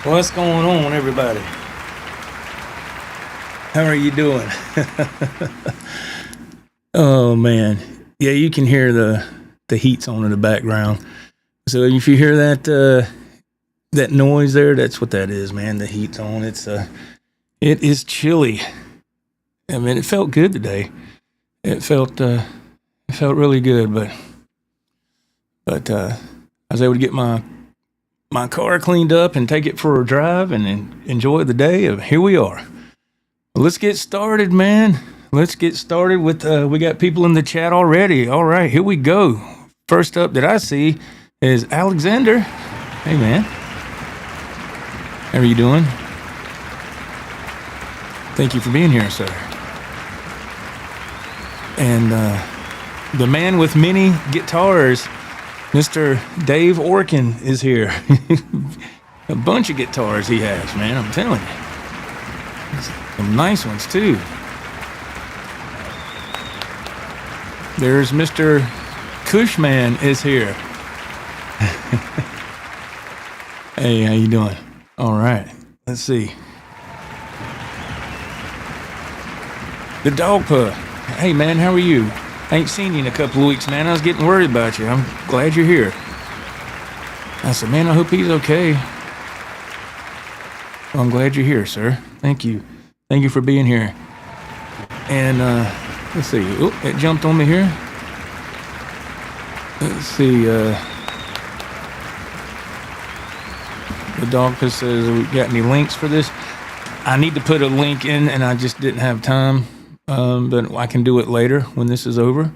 What's going on, everybody? How are you doing? Oh man, yeah, you can hear the heat's on in the background. So if you hear that that noise there, that's what that is, man. The heat's on. It is chilly. I mean, it felt good today. It felt really good, but I was able to get my car cleaned up and take it for a drive and enjoy the day. Here we are. Well, let's get started, man. Let's get started with, we got people in the chat already. All right, here we go. First up that I see is Alexander. Hey, man. How are you doing? Thank you for being here, sir. And the man with many guitars, Mr. Dave Orkin, is here. A bunch of guitars he has, man, I'm telling you. Some nice ones, too. There's Mr. Cushman is here. Hey, how you doing? All right, let's see. The Dog Puh. Hey, man, how are you? I ain't seen you in a couple of weeks, man. I was getting worried about you. I'm glad you're here. I said, man, I hope he's okay. Well, I'm glad you're here, sir. Thank you. Thank you for being here. And let's see. Oh, it jumped on me here. Let's see. The Dog Puh says, we got any links for this? I need to put a link in, and I just didn't have time. But I can do it later when this is over.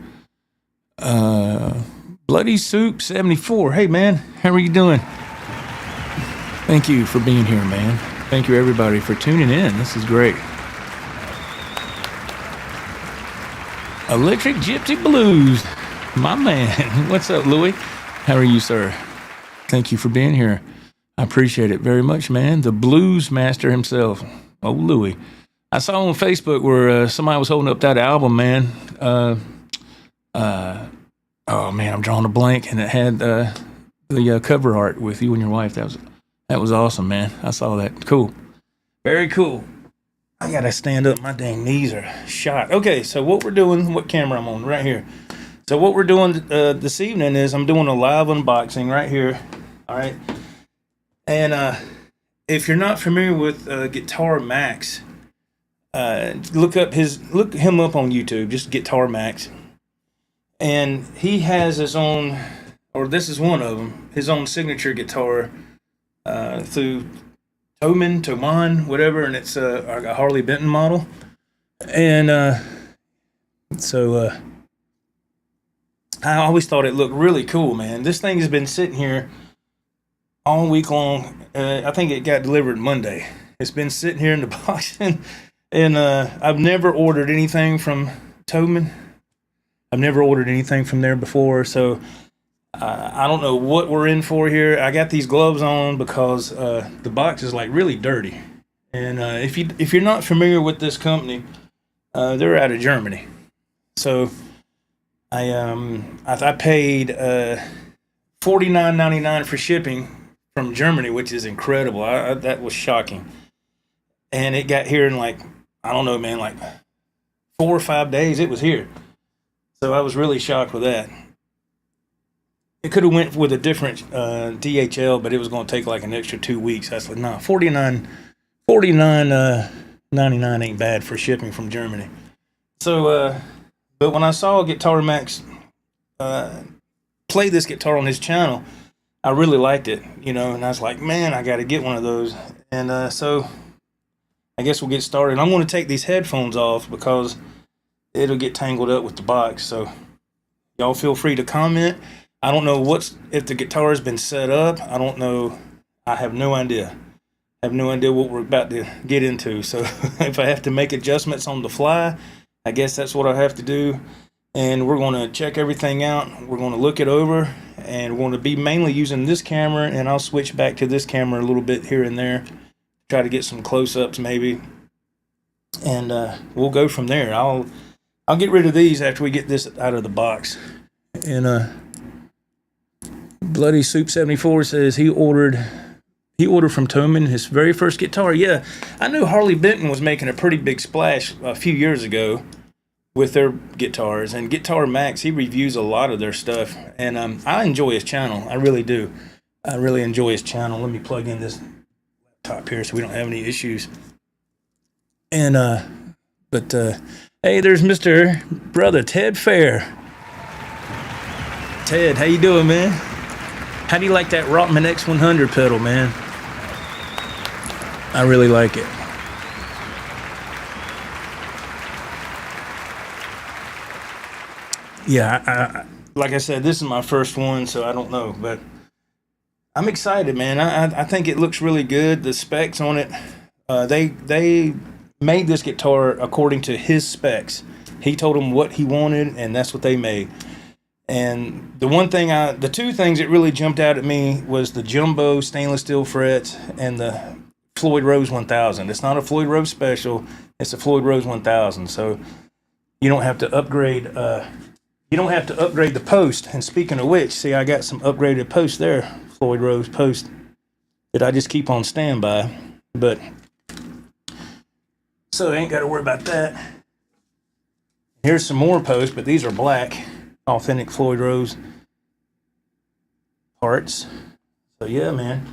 Bloody Soup 74. Hey, man, how are you doing? Thank you for being here, man. Thank you, everybody, for tuning in. This is great. Electric Gypsy Blues. My man. What's up, Louie? How are you, sir? Thank you for being here. I appreciate it very much, man. The blues master himself. Oh, Louie. I saw on Facebook where somebody was holding up that album, man. Oh man, I'm drawing a blank, and it had the cover art with you and your wife. That was awesome, man. I saw that. Cool, very cool. I gotta stand up. My dang knees are shot. Okay, so what we're doing? What camera I'm on? Right here. So what we're doing this evening is I'm doing a live unboxing right here. All right, and if you're not familiar with Guitar Max. Look him up on YouTube, just Guitar Max. And he has his own, or this is one of them, his own signature guitar through Thomann, whatever, and it's a Harley Benton model. And so I always thought it looked really cool, man. This thing has been sitting here all week long. I think it got delivered Monday. It's been sitting here in the box, and I've never ordered anything from Thomann. I've never ordered anything from there before, so I don't know what we're in for here. I got these gloves on because the box is like really dirty. And if you're not familiar with this company, they're out of Germany. So I paid $49.99 for shipping from Germany, which is incredible. That was shocking. And it got here in like, I don't know, man, like 4 or 5 days it was here. So I was really shocked with that. It could have went with a different DHL, but it was going to take like an extra 2 weeks. I was like, nah, $49.99 ain't bad for shipping from Germany. So, but when I saw Guitar Max play this guitar on his channel, I really liked it, and I was like, man, I got to get one of those. And so I guess we'll get started. I'm going to take these headphones off because it'll get tangled up with the box. So y'all feel free to comment. I don't know if the guitar has been set up. I don't know. I have no idea. I have no idea what we're about to get into. So if I have to make adjustments on the fly, I guess that's what I have to do. And we're going to check everything out. We're going to look it over, and we're going to be mainly using this camera, and I'll switch back to this camera a little bit here and there. Try to get some close-ups maybe, and we'll go from there. I'll get rid of these after we get this out of the box. And Bloody Soup 74 says he he ordered from Thomann his very first guitar. Yeah, I knew Harley Benton was making a pretty big splash a few years ago with their guitars, and Guitar Max, he reviews a lot of their stuff, and I enjoy his channel. I really do. I really enjoy his channel. Let me plug in this laptop here so we don't have any issues. And hey, there's Mr. Brother Ted Fair. Ted, how you doing, man? How do you like that Rottman X100 pedal, man? I really like it. Yeah, I like I said, this is my first one, so I don't know, but I'm excited, man. I think it looks really good. The specs on it, they made this guitar according to his specs. He told them what he wanted, and that's what they made. And the two things that really jumped out at me was the jumbo stainless steel frets and the Floyd Rose 1000. It's not a Floyd Rose Special, it's a Floyd Rose 1000. So you don't have to upgrade. You don't have to upgrade the post. And speaking of which, see, I got some upgraded posts there, Floyd Rose post, that I just keep on standby. But so I ain't got to worry about that. Here's some more posts, but these are black, authentic Floyd Rose parts. So yeah, man.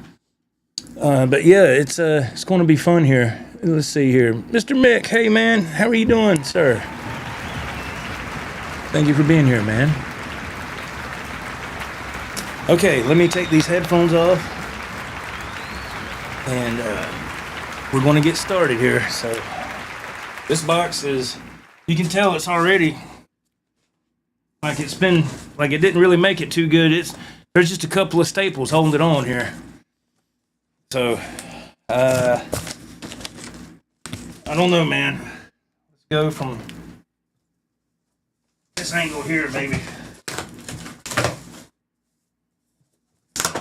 But yeah, it's going to be fun here. Let's see here, Mr. Mick. Hey, man, how are you doing, sir? Thank you for being here, man. Okay, let me take these headphones off, and we're going to get started here. So this box is, you can tell it's already like it didn't really make it too good. There's just a couple of staples holding it on here. So I don't know, man. Let's go from this angle here, baby.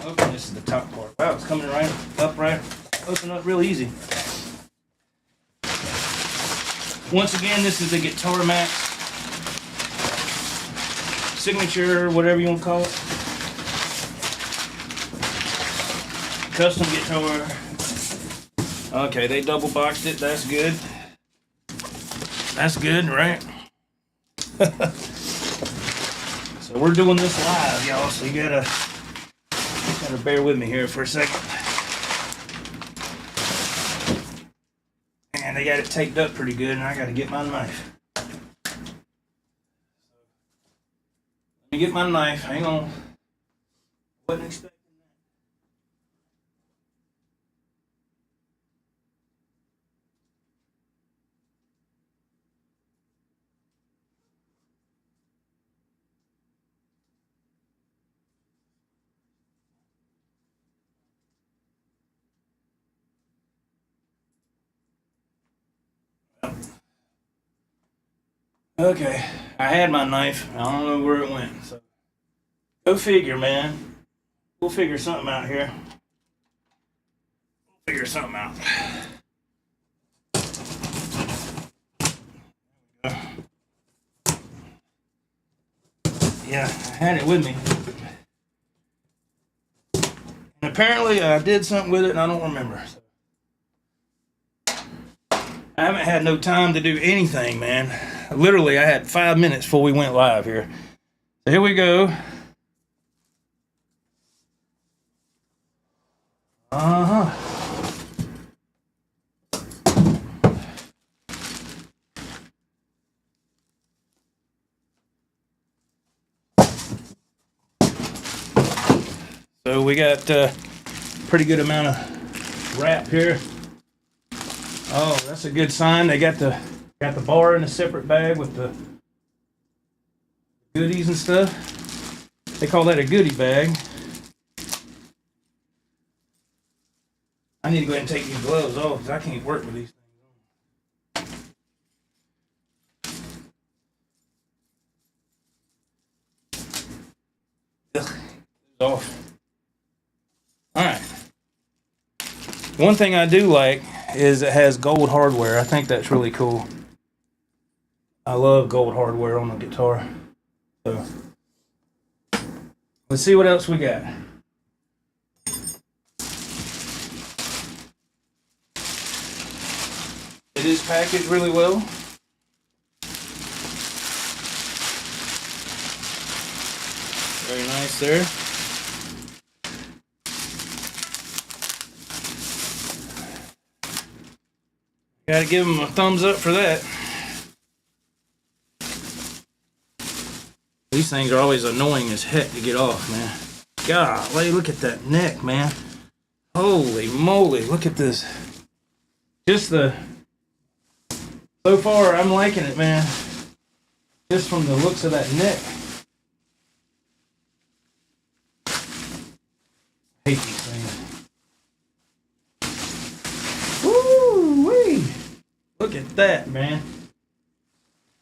Okay, this is the top part. Wow, it's coming right up, open up real easy. Once again, this is the Guitar Max signature, whatever you want to call it. Custom guitar. Okay, they double boxed it. That's good. That's good, right? So we're doing this live, y'all, so you gotta bear with me here for a second. And they got it taped up pretty good, and I gotta get my knife. Let me get my knife. Hang on. Wasn't expecting Okay, I had my knife. I don't know where it went. So, go figure, man. We'll figure something out here. We'll figure something out. Yeah, I had it with me. And apparently I did something with it and I don't remember. So. I haven't had no time to do anything, man. Literally, I had 5 minutes before we went live here. So here we go. So we got pretty good amount of wrap here. Oh, that's a good sign. They got the bar in a separate bag with the goodies and stuff. They call that a goodie bag. I need to go ahead and take these gloves off because I can't work with these things on. Ugh, off. All right. One thing I do like is it has gold hardware. I think that's really cool. I love gold hardware on the guitar. So let's see what else we got. It is packaged really well. Very nice there. Gotta give them a thumbs up for that. These things are always annoying as heck to get off, man. Golly, look at that neck, man. Holy moly, look at this. Just so far, I'm liking it, man. Just from the looks of that neck. I hate these things. Woo-wee. Look at that, man.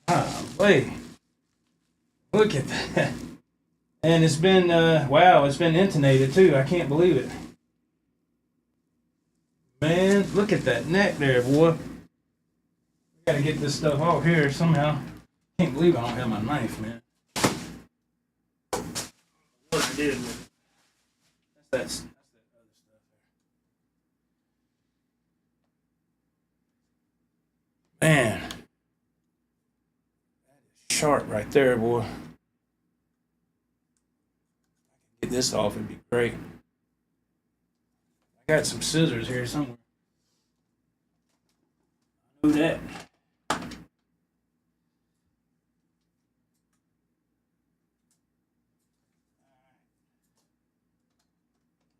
Golly. Look at that. And it's been, wow, it's been intonated too. I can't believe it. Man, look at that neck there, boy. Gotta get this stuff off here somehow. Can't believe I don't have my knife, man. What I did with it. That's that other stuff there. Man. That is sharp right there, boy. Get this off, it'd be great. I got some scissors here somewhere. I know that.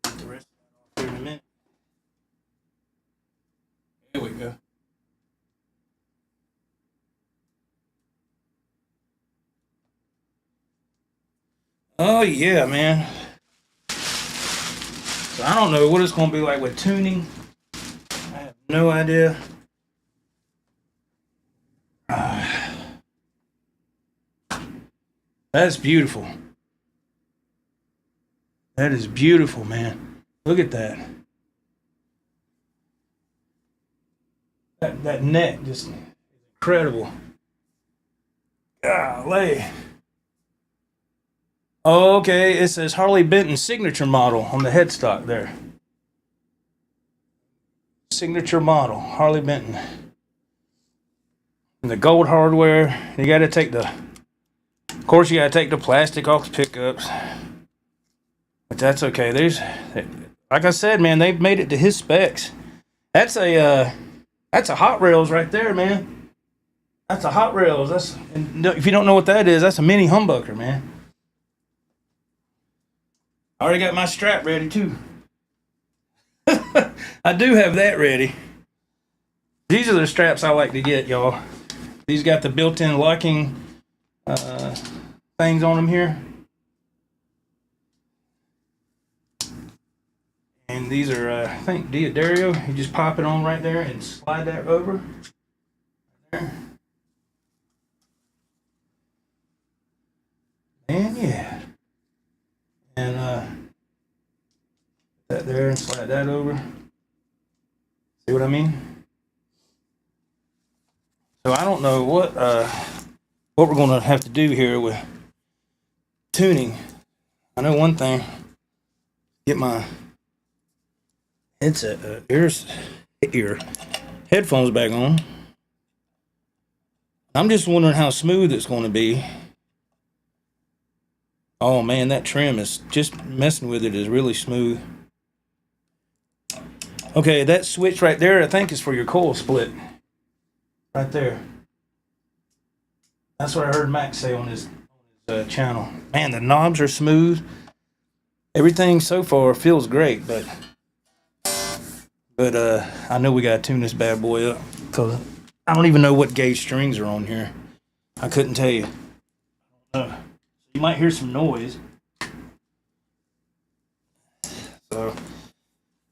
Get the rest of that off here in a minute. There we go. Oh yeah, man. So I don't know what it's going to be like with tuning. I have no idea. That's beautiful. That is beautiful, man. Look at that. That neck just incredible. Golly. Oh, okay, it says Harley Benton signature model on the headstock there. Signature model, Harley Benton. And the gold hardware, you gotta take the, of course you gotta take the plastic off the pickups. But that's okay. Like I said, man, they've made it to his specs. That's a Hot Rails right there, man. That's a Hot Rails. And if you don't know what that is, that's a mini humbucker, man. I already got my strap ready too. I do have that ready. These are the straps I like to get, y'all. These got the built-in locking things on them here. And these are, I think, Diodario. You just pop it on right there and slide that over. There. And yeah. And that there and slide that over. See what I mean? So I don't know what we're going to have to do here with tuning. I know one thing. Get my headset, ear headphones back on. I'm just wondering how smooth it's going to be. Oh man, that trim is just messing with it is really smooth. Okay, that switch right there, I think is for your coil split. Right there. That's what I heard Max say on his channel. Man, the knobs are smooth. Everything so far feels great, but I know we gotta tune this bad boy up because I don't even know what gauge strings are on here. I couldn't tell you. You might hear some noise.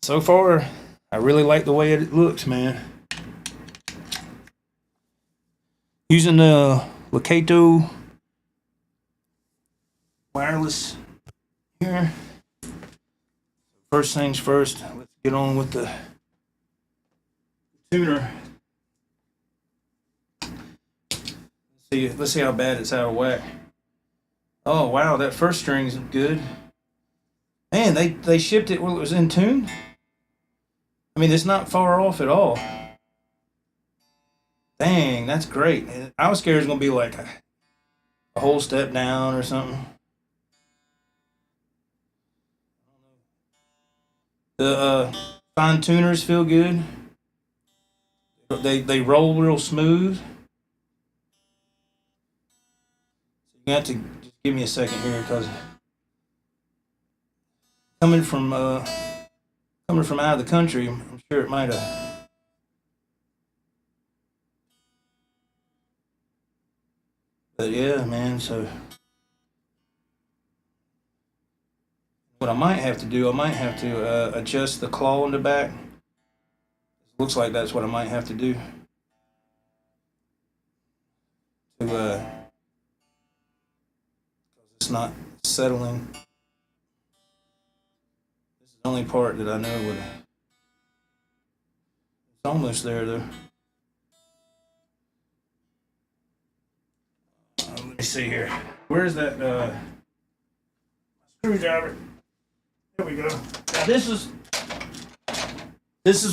So far, I really like the way it looks, man. Using the Locato wireless here. First things first, let's get on with the tuner. Let's see how bad it's out of whack. Oh wow, that first string's good. Man, they shipped it when it was in tune. I mean, it's not far off at all. Dang, that's great. I was scared it was gonna be like a whole step down or something. The fine tuners feel good. They roll real smooth. You have to just give me a second here because coming from out of the country, I'm sure it might have. But yeah, man. So what I might have to do, I might have to adjust the claw in the back. Looks like that's what I might have to do to it's not settling. This is the only part that I know would. It's almost there though. Let me see here. Where's that screwdriver? There we go. Now this is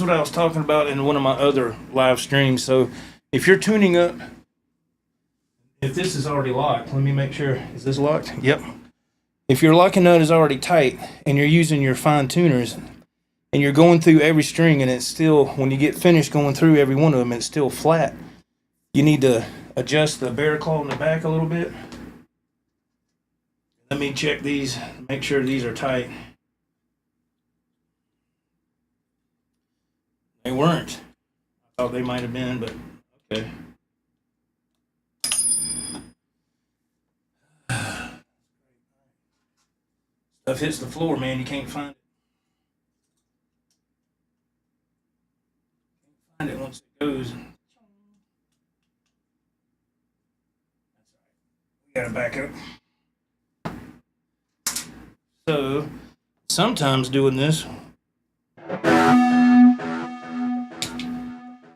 what I was talking about in one of my other live streams. So if you're tuning up, if this is already locked, let me make sure. Is this locked? Yep. If your locking nut is already tight and you're using your fine tuners and you're going through every string and it's still, when you get finished going through every one of them, it's still flat, you need to adjust the bear claw in the back a little bit. Let me check these, make sure these are tight. They weren't. I thought they might have been, but okay. Stuff hits the floor, man. You can't find it. Find it once it goes. We gotta back up. So sometimes doing this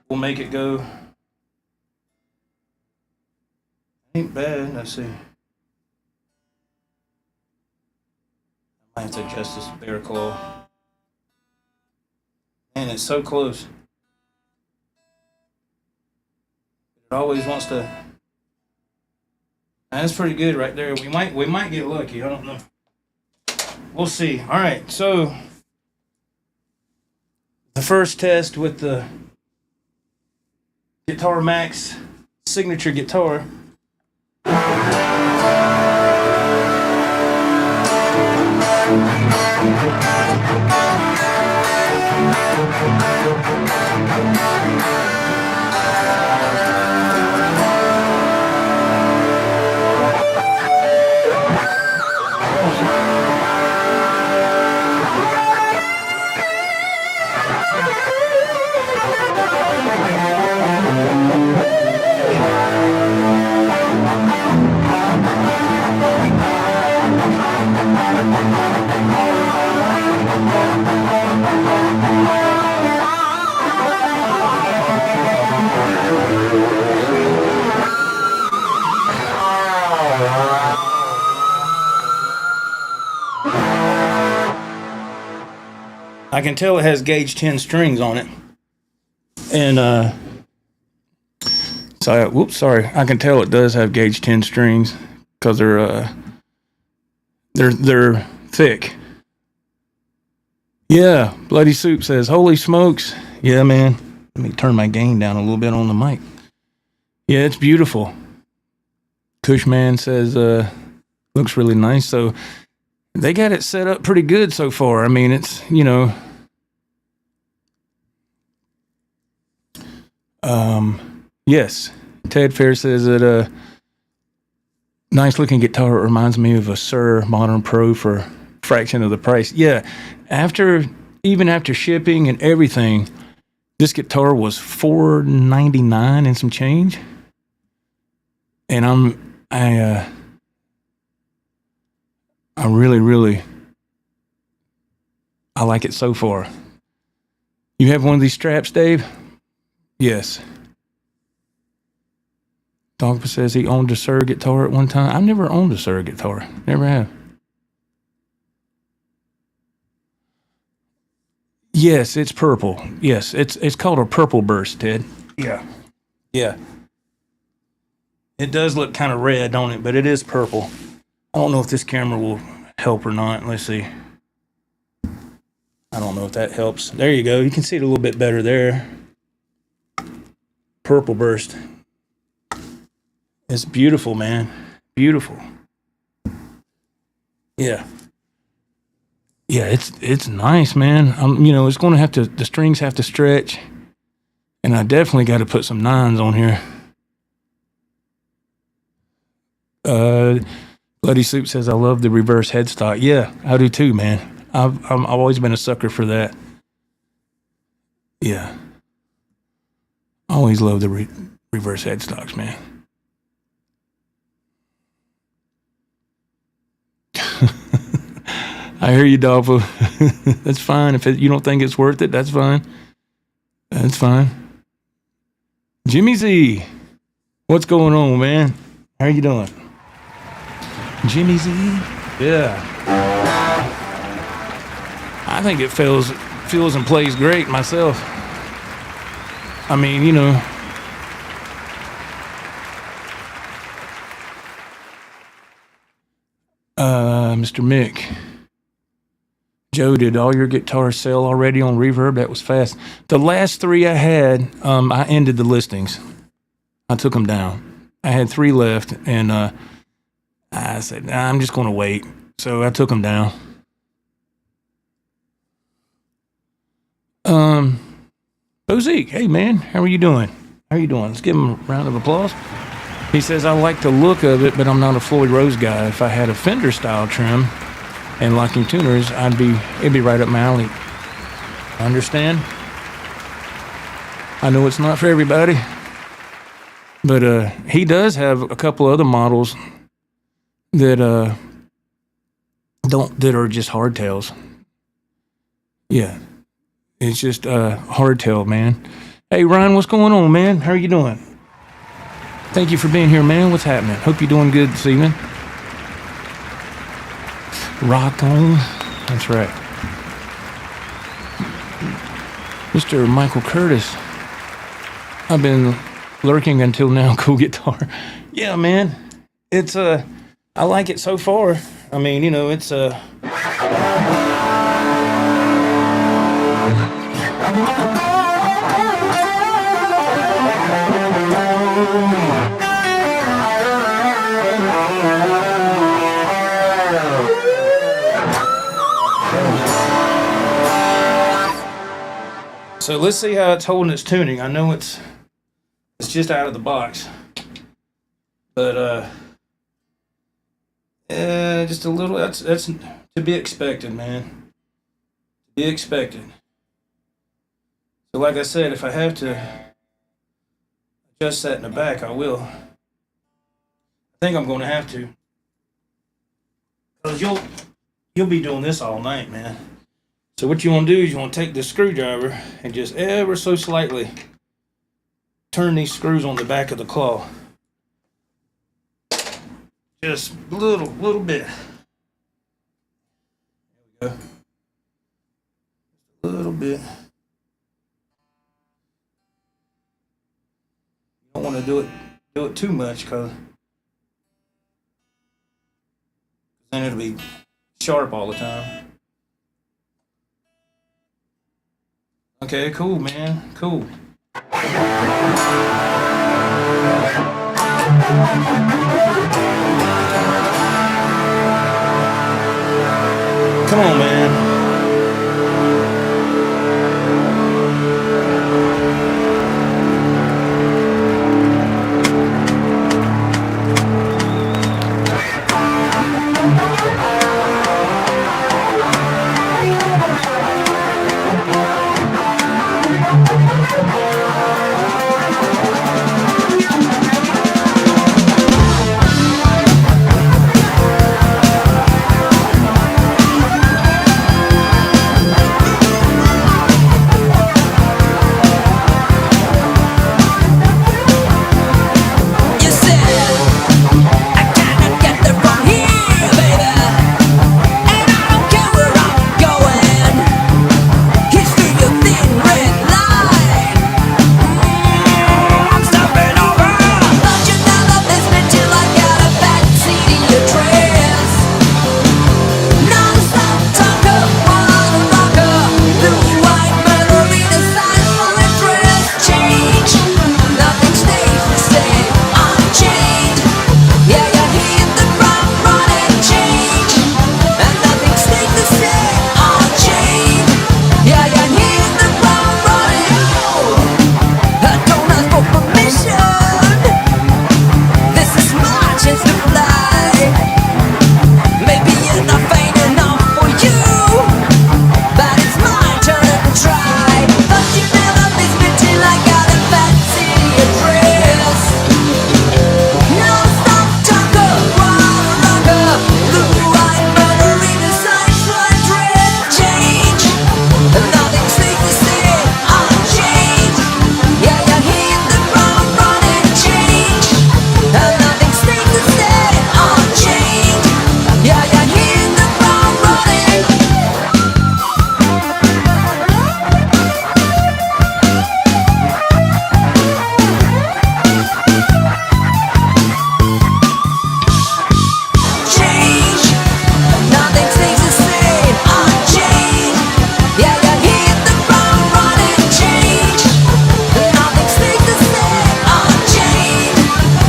will make it go. Ain't bad. Let's see. I have to adjust this bear claw. Man, it's so close. It always wants to. That's pretty good right there. We might get lucky. I don't know. We'll see. All right. So the first test with the Guitar Max signature guitar. I can tell it has gauge 10 strings on it. And sorry. I can tell it does have gauge 10 strings because they're thick. Yeah, Bloody Soup says, "Holy smokes." Yeah, man. Let me turn my gain down a little bit on the mic. Yeah, it's beautiful. Cushman says looks really nice. So they got it set up pretty good so far. I mean, it's, yes. Ted Fair says that nice looking guitar. It reminds me of a Sir Modern Pro for a fraction of the price. Yeah, even after shipping and everything, this guitar was $499 and some change. And I really I like it so far. You have one of these straps, Dave? Yes. Dogpa says he owned a Sir guitar at one time. I've never owned a Sir guitar. Never have. Yes, it's purple. Yes, it's called a purple burst, Ted. Yeah. Yeah. It does look kind of red, don't it? But it is purple. I don't know if this camera will help or not. Let's see. I don't know if that helps. There you go. You can see it a little bit better there. Purple burst. It's beautiful, man. Beautiful. Yeah. Yeah, it's nice, man. You know, it's going to have to, the strings have to stretch. And I definitely got to put some nines on here. Bloody Soup says, I love the reverse headstock. Yeah, I do too, man. I've always been a sucker for that. Yeah. I always love the reverse headstocks, man. I hear you, Dolpho. That's fine. If you don't think it's worth it, that's fine. That's fine. Jimmy Z, what's going on, man? How are you doing? Jimmy Z? Yeah. I think it feels and plays great myself. I mean, you know. Mr. Mick. Joe, did all your guitars sell already on Reverb? That was fast. The last 3 I had, I ended the listings. I took them down. I had 3 left, and I said, nah, I'm just going to wait. So I took them down. Bozique, hey man, how are you doing? How are you doing? Let's give him a round of applause. He says, I like the look of it, but I'm not a Floyd Rose guy. If I had a Fender style trim and locking tuners, it'd be right up my alley. I understand. I know it's not for everybody, but he does have a couple other models that are just hardtails. Yeah, it's just hardtail, man. Hey Ryan, what's going on, man? How are you doing? Thank you for being here, man. What's happening? Hope you're doing good this evening. Rock on. That's right. Mr. Michael Curtis. I've been lurking until now. Cool guitar. Yeah, man. It's I like it so far. I mean, you know, it's So let's see how it's holding its tuning. I know it's just out of the box, but just a little. That's to be expected, man. To be expected. So like I said, if I have to adjust that in the back, I will. I think I'm going to have to, because you'll be doing this all night, man. So what you want to do is you want to take this screwdriver and just ever so slightly turn these screws on the back of the claw. Just a little bit. There we go. A little bit. You don't want to do it too much, because then it'll be sharp all the time. Okay, cool, man. Cool. Come on, man.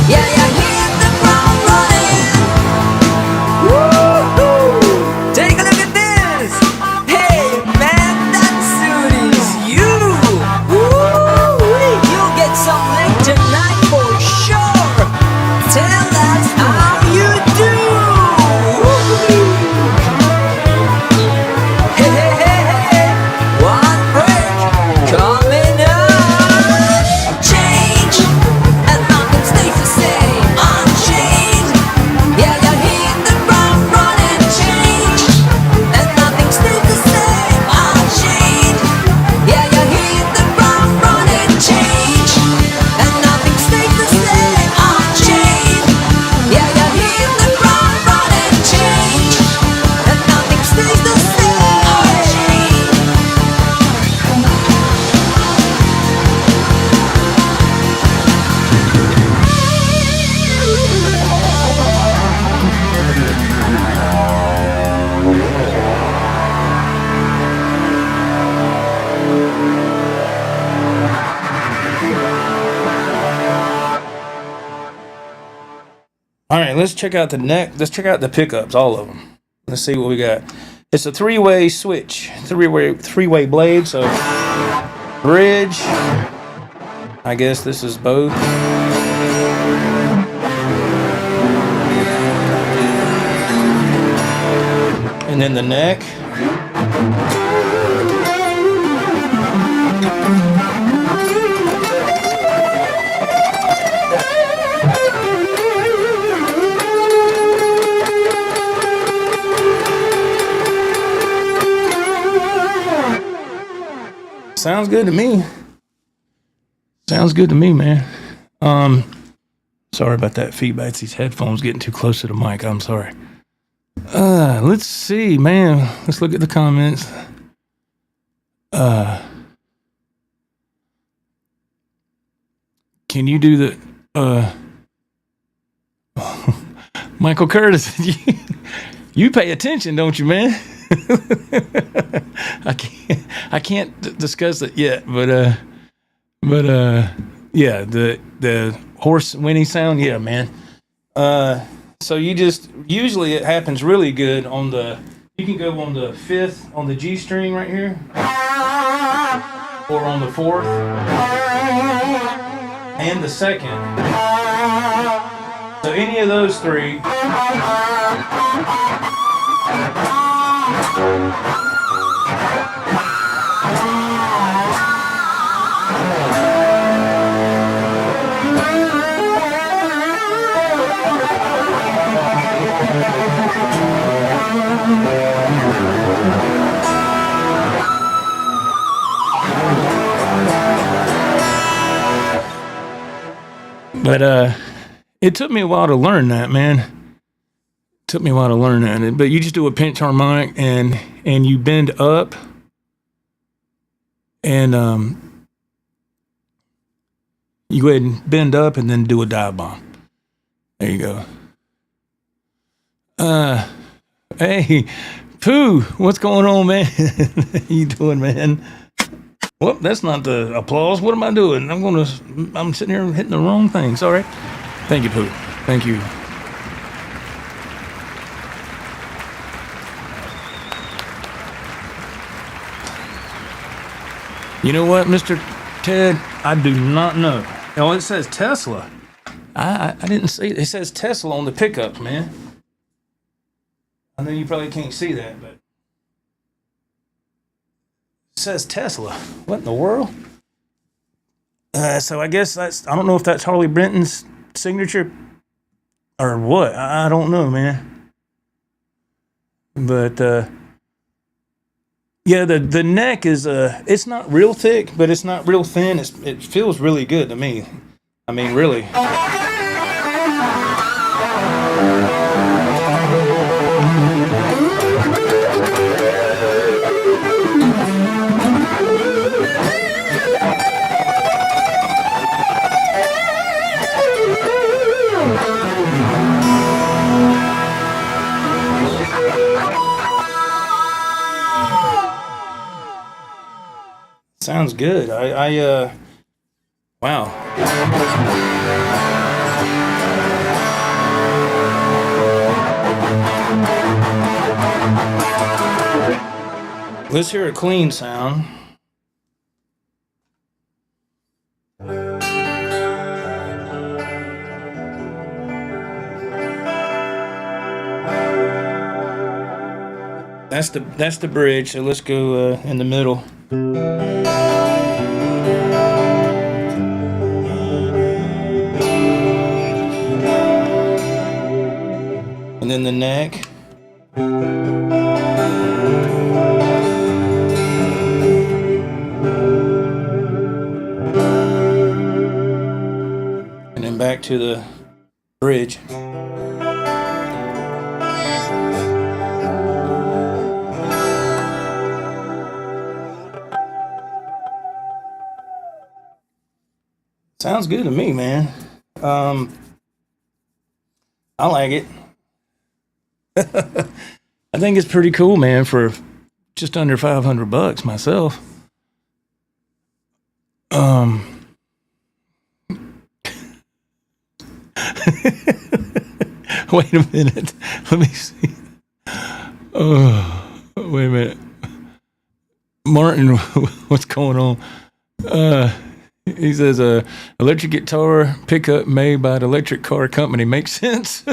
Yeah, you hit the ground running. Woo-hoo! Take a look at this. Hey, man, that suit is you. Woo-wee. You'll get some late tonight for sure. Tell us how you do. Woo-wee. Hey, hey, hey, hey. One break coming up. Change, and nothing stays the same. Unchanged. Yeah, you hit the ground running. Change, and nothing stays the same. Unchanged. Yeah, you hit the ground running. Change, and nothing stays the same. Unchanged. Yeah, you hit the ground running. Change, and nothing stays the same. Unchanged. All right, let's check out the neck. Let's check out the pickups, all of them. Let's see what we got. It's a three-way switch, three-way blade. So bridge. I guess this is both. And then the neck. Sounds good to me. Sounds good to me, man. Sorry about that feedback. It's these headphones getting too close to the mic. I'm sorry. Let's see, man. Let's look at the comments. Can you do the Michael Curtis? You pay attention, don't you, man? I can't discuss it yet, but yeah, the horse whinny sound, yeah, man. So you just usually it happens really good on the. You can go on the 5th on the G string right here, or on the 4th and the 2nd. So any of those three. But it took me a while to learn that, man. Took me a while to learn that. But you just do a pinch harmonic and you bend up, and you go ahead and bend up and then do a dive bomb. There you go. Hey, Pooh, what's going on, man? How you doing, man? Well, that's not the applause. What am I doing? I'm sitting here hitting the wrong thing. Sorry. Thank you, Pooh. Thank you. You know what, Mr. Ted? I do not know. Oh, it says Tesla. I didn't see it. It says Tesla on the pickups, man. I know you probably can't see that, but it says Tesla. What in the world? So I guess I don't know if that's Harley Brenton's signature or what. I don't know, man. But yeah, the neck is it's not real thick, but it's not real thin. It feels really good to me. I mean, really. Sounds good. Wow. Let's hear a clean sound. That's the bridge. So let's go in the middle. And then the neck. And then back to the bridge. Sounds good to me, man. I like it. I think it's pretty cool, man, for just under $500 myself. Wait a minute. Let me see. Oh, wait a minute. Martin, what's going on? He says, electric guitar pickup made by the electric car company. Makes sense.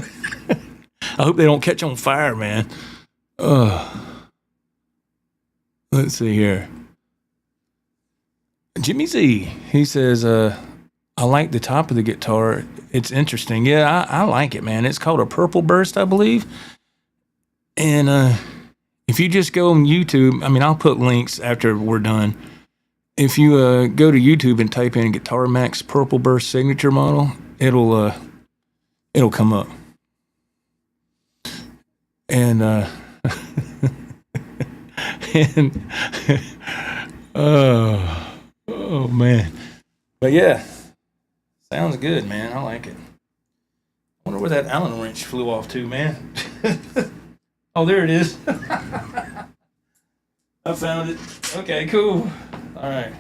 I hope they don't catch on fire, man. Let's see here. Jimmy Z, he says, I like the top of the guitar. It's interesting. Yeah, I like it, man. It's called a Purple Burst, I believe. And if you just go on YouTube, I mean, I'll put links after we're done. If you go to YouTube and type in Guitar Max Purple Burst Signature Model, it'll come up. And and oh man, but yeah, sounds good, man. I like it. I wonder where that Allen wrench flew off to, man. Oh, there it is. I found it. Okay, cool. All right.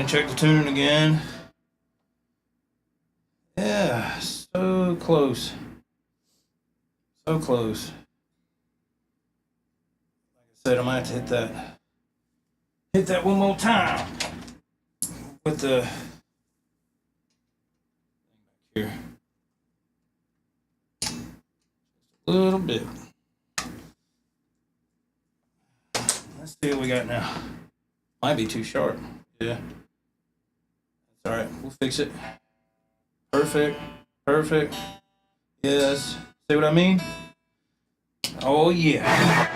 Check the tuning again. Yeah, so close. So close. Like I said, I might have to hit that one more time with the here. Just a little bit. Let's see what we got now. Might be too sharp. Yeah. All right, we'll fix it. Perfect. Perfect. Yes. See what I mean? Oh, yeah.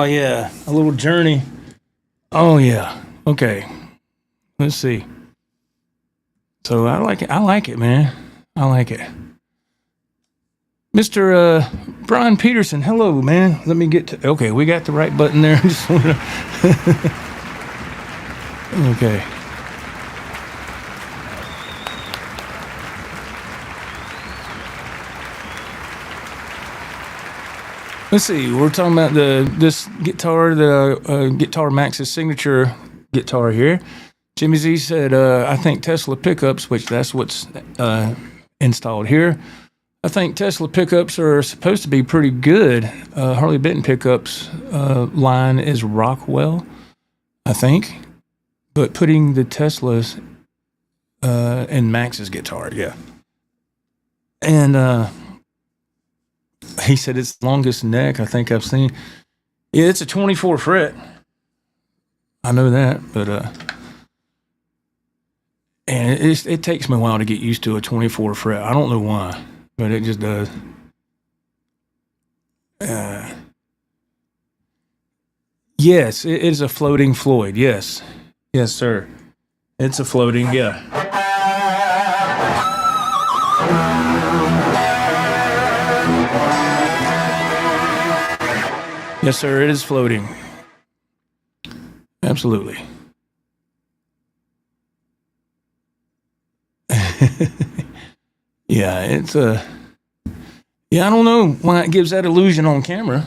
yeah, a little journey. Oh yeah. Okay. Let's see. So I like it. I like it, man. I like it. Mr. Brian Peterson, hello, man. Let me get to. Okay, we got the right button there. Just wanna okay. Let's see. We're talking about this guitar, the Guitar Max's signature guitar here. Jimmy Z said, "I think Tesla pickups, which that's what's installed here. I think Tesla pickups are supposed to be pretty good. Harley Benton pickups line is Rockwell, I think, but putting the Teslas in Max's guitar, yeah." And he said it's the longest neck I think I've seen. Yeah, it's a 24 fret. I know that, but and it takes me a while to get used to a 24 fret. I don't know why, but it just does. Yes, it is a floating Floyd. Yes, yes, sir. It's a floating. Yeah. Yes, sir. It is floating. Absolutely. Yeah, it's yeah, I don't know why it gives that illusion on camera.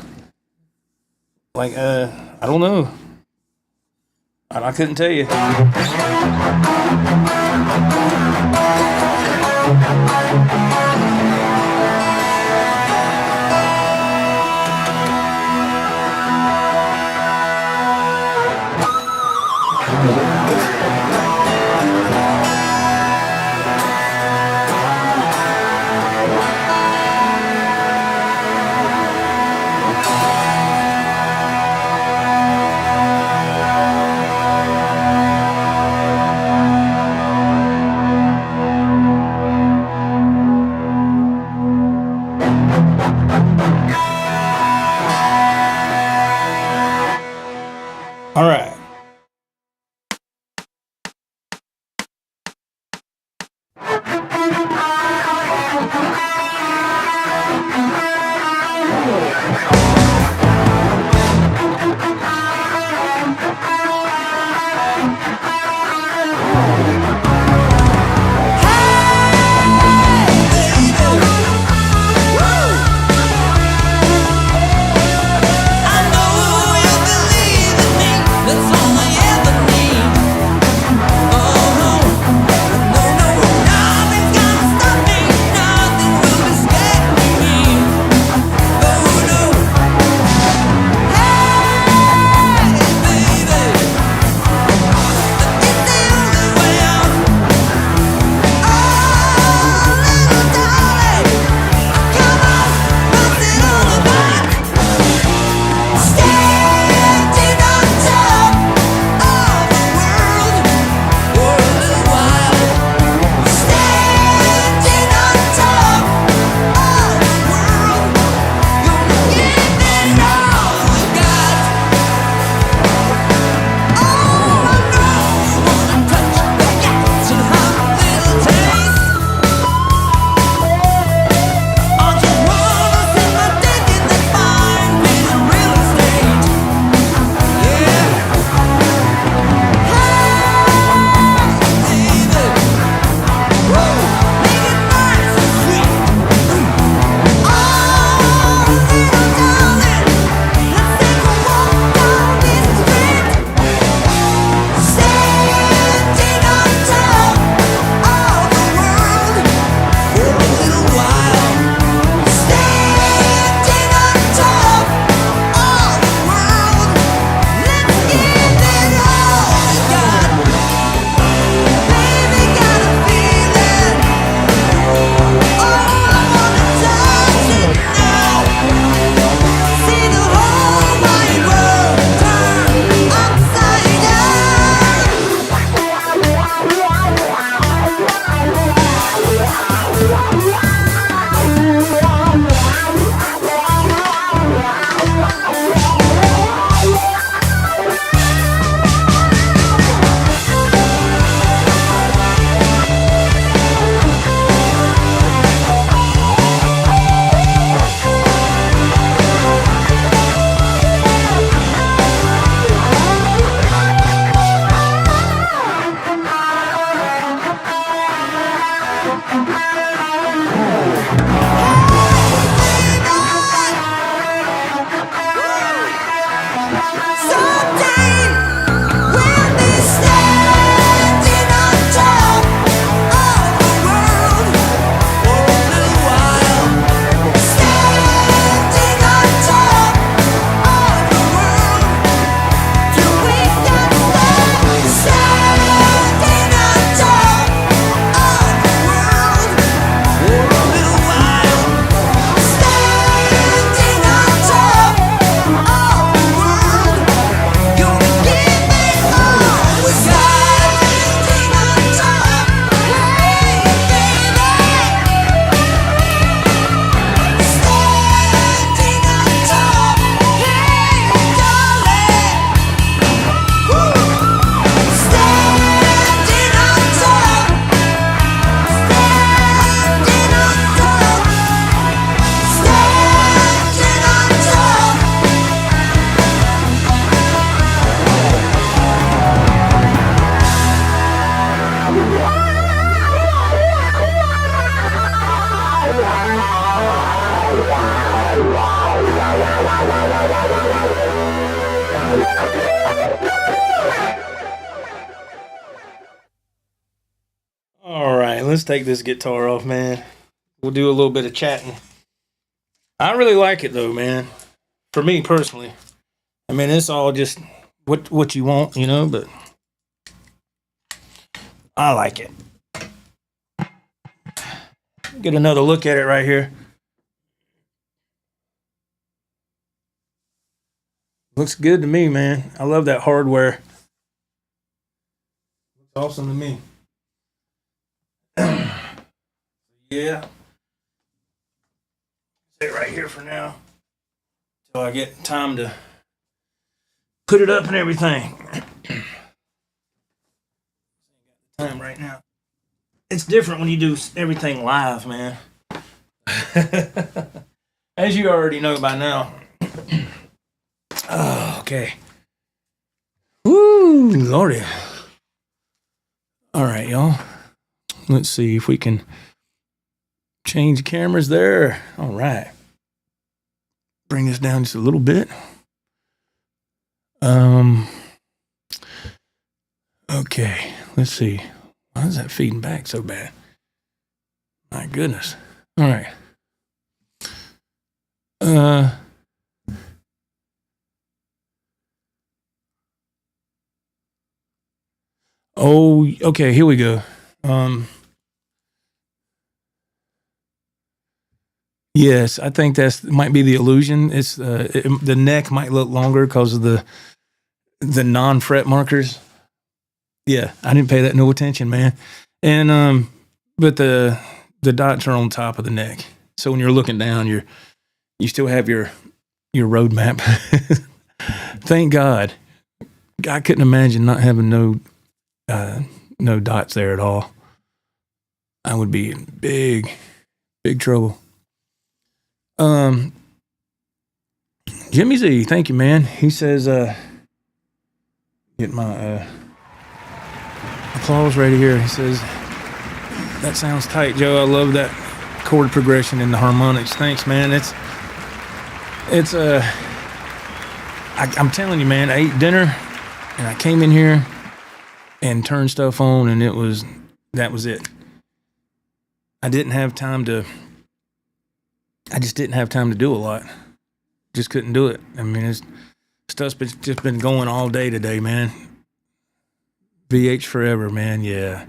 Like, I don't know. I couldn't tell you. let's take this guitar off, man. We'll do a little bit of chatting. I really like it though, man. For me personally. I mean, it's all just what you want, you know, but I like it. Get another look at it right here. Looks good to me, man. I love that hardware. Looks awesome to me. Yeah. Sit right here for now. Till I get time to put it up and everything. Time right now. It's different when you do everything live, man. As you already know by now. Oh, okay. Woo, Lordy. All right, y'all. Let's see if we can change the cameras there. All right. Bring this down just a little bit. Okay, let's see. Why is that feeding back so bad? My goodness. All right. Oh, okay, here we go. Yes, I think might be the illusion. It's the neck might look longer because of the non-fret markers. Yeah, I didn't pay that no attention, man. And but the dots are on top of the neck, so when you're looking down, you still have your road map. Thank God. I couldn't imagine not having no dots there at all. I would be in big trouble. Jimmy Z, thank you, man. He says, get my applause right here. He says, that sounds tight, Joe. I love that chord progression and the harmonics. Thanks, man. I'm telling you, man, I ate dinner and I came in here and turned stuff on, and that was it. I just didn't have time to do a lot. Just couldn't do it. I mean, stuff's just been going all day today, man. VH forever, man. Yeah.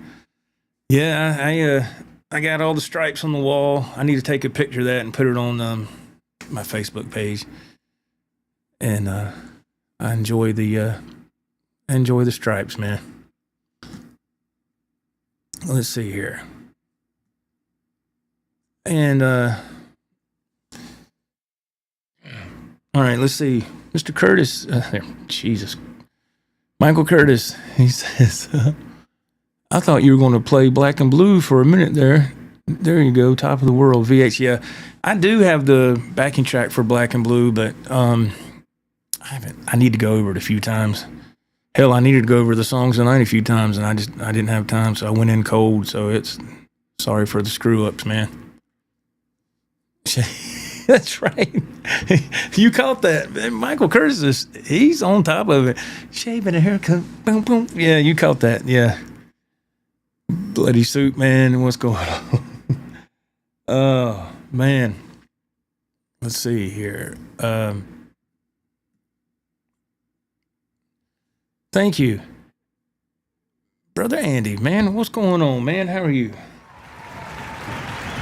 I got all the stripes on the wall. I need to take a picture of that and put it on my Facebook page. And I enjoy the stripes, man. Let's see here. And all right, let's see. Mr. Curtis, Jesus. Michael Curtis, he says, I thought you were going to play Black and Blue for a minute there. There you go, Top of the World, VH. Yeah, I do have the backing track for Black and Blue, but I need to go over it a few times. Hell, I needed to go over the songs tonight a few times, and I didn't have time, so I went in cold. So sorry for the screw ups, man. That's right. You caught that. Man, Michael Curtis he's on top of it. Shaving a haircut. Boom, boom. Yeah, you caught that. Yeah. Bloody suit, man. What's going on? Oh, man. Let's see here. Thank you. Brother Andy, man. What's going on, man? How are you?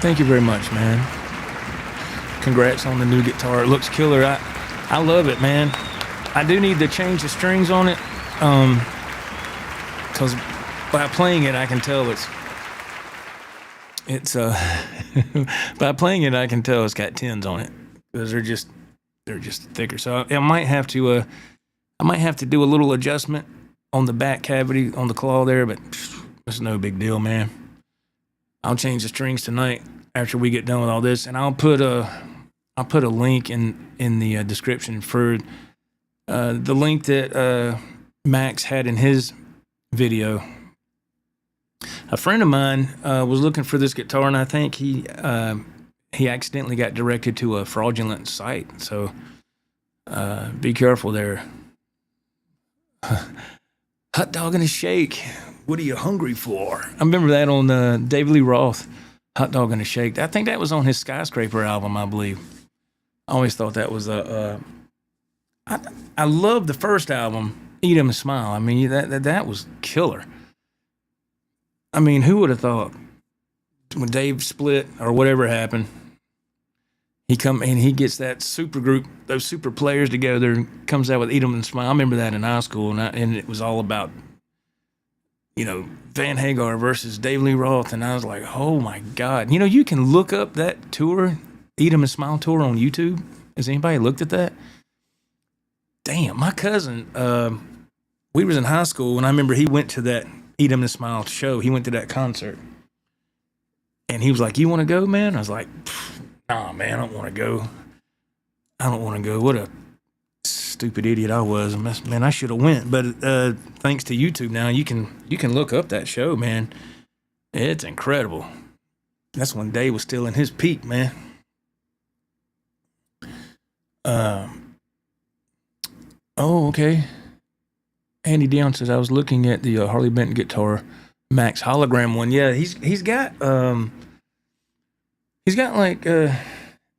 Thank you very much, man. Congrats on the new guitar. It looks killer. I love it, man. I do need to change the strings on it, because by playing it, I can tell it's by playing it, I can tell it's got tens on it, because they're just thicker. So I might have to do a little adjustment on the back cavity on the claw there, but it's no big deal, man. I'll change the strings tonight after we get done with all this, and I'll put a link in the description for the link that Max had in his video. A friend of mine was looking for this guitar, and I think he accidentally got directed to a fraudulent site. So be careful there. Hot dog and a shake. What are you hungry for? I remember that on David Lee Roth, Hot Dog and a Shake. I think that was on his Skyscraper album, I believe. I always thought that was I love the first album, Eat 'Em and Smile. I mean, that was killer. I mean, who would have thought when Dave split or whatever happened, he gets that super group, those super players together, and comes out with Eat 'Em and Smile. I remember that in high school, and it was all about, Van Hagar versus Dave Lee Roth, and I was like, oh my God. You can look up that tour, Eat 'Em and Smile tour on YouTube. Has anybody looked at that? Damn, my cousin, we was in high school, and I remember he went to that Eat 'Em and Smile show. He went to that concert. And he was like, you want to go, man? I was like, nah, man, I don't want to go. I don't want to go. What a stupid idiot I was. Man, I should have went. But thanks to YouTube now, you can look up that show, man. It's incredible. That's when Dave was still in his peak, man. Oh, okay. Andy Dion says, I was looking at the Harley Benton guitar Max hologram one. Yeah, he's got like I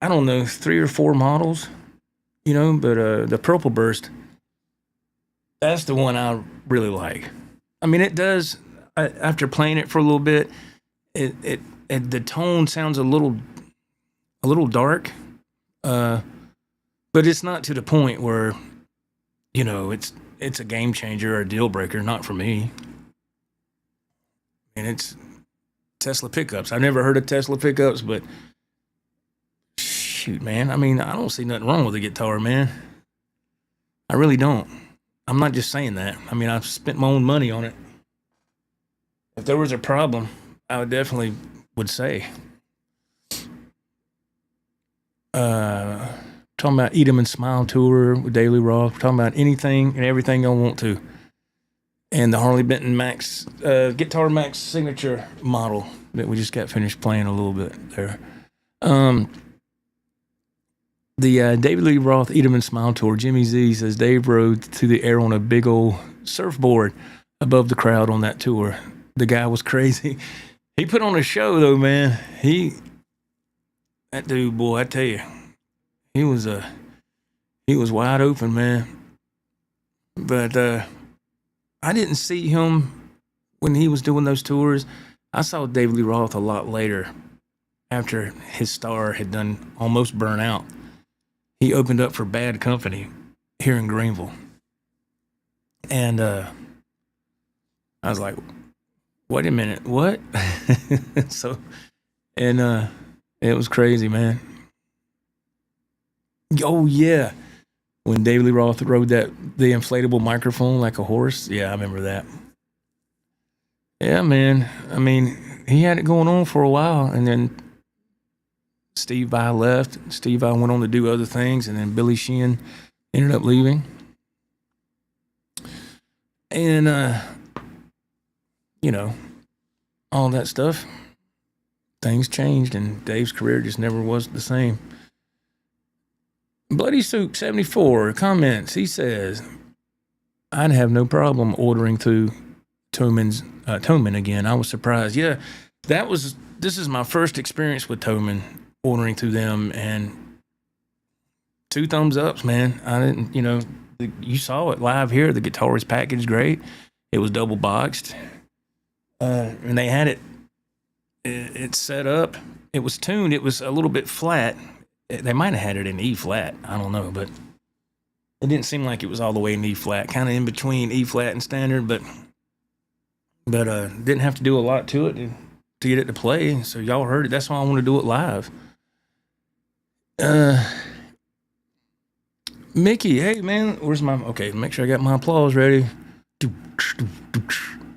don't know, 3 or 4 models, but the Purple Burst, that's the one I really like. I mean, it does. After playing it for a little bit, it the tone sounds a little dark, but it's not to the point where it's a game changer or a deal breaker. Not for me. And it's Tesla pickups. I've never heard of Tesla pickups, but shoot, man. I mean, I don't see nothing wrong with the guitar, man. I really don't. I'm not just saying that. I mean, I've spent my own money on it. If there was a problem, I would definitely say. Talking about Eat 'Em and Smile tour with Daily Roth. We're talking about anything and everything I want to. And the Harley Benton Max, Guitar Max signature model that we just got finished playing a little bit there. The David Lee Roth Eat 'Em and Smile tour, Jimmy Z says Dave rode through the air on a big old surfboard above the crowd on that tour. The guy was crazy. He put on a show though, man. That dude, boy, I tell you, he was wide open, man. But I didn't see him when he was doing those tours. I saw David Lee Roth a lot later, after his star had done almost burn out. He opened up for Bad Company here in Greenville. And I was like, wait a minute, what? It was crazy, man. Oh, yeah. When David Lee Roth rode the inflatable microphone like a horse. Yeah, I remember that. Yeah, man. I mean, he had it going on for a while, and then Steve Vai left. Steve Vai went on to do other things, and then Billy Sheehan ended up leaving. And, all that stuff, things changed, and Dave's career just never was the same. Bloody Soup 74 comments. He says, I'd have no problem ordering through Thomann again. I was surprised. Yeah, this is my first experience with Thomann, ordering through them, and 2 thumbs ups, man. I didn't, you saw it live here. The guitar was packaged great. It was double boxed, and they had it set up. It was tuned. It was a little bit flat. They might have had it in E flat. I don't know, but it didn't seem like it was all the way in E flat. Kind of in between E flat and standard, but didn't have to do a lot to it to get it to play. So y'all heard it. That's why I want to do it live. Mickey, hey man, where's my? Okay, make sure I got my applause ready.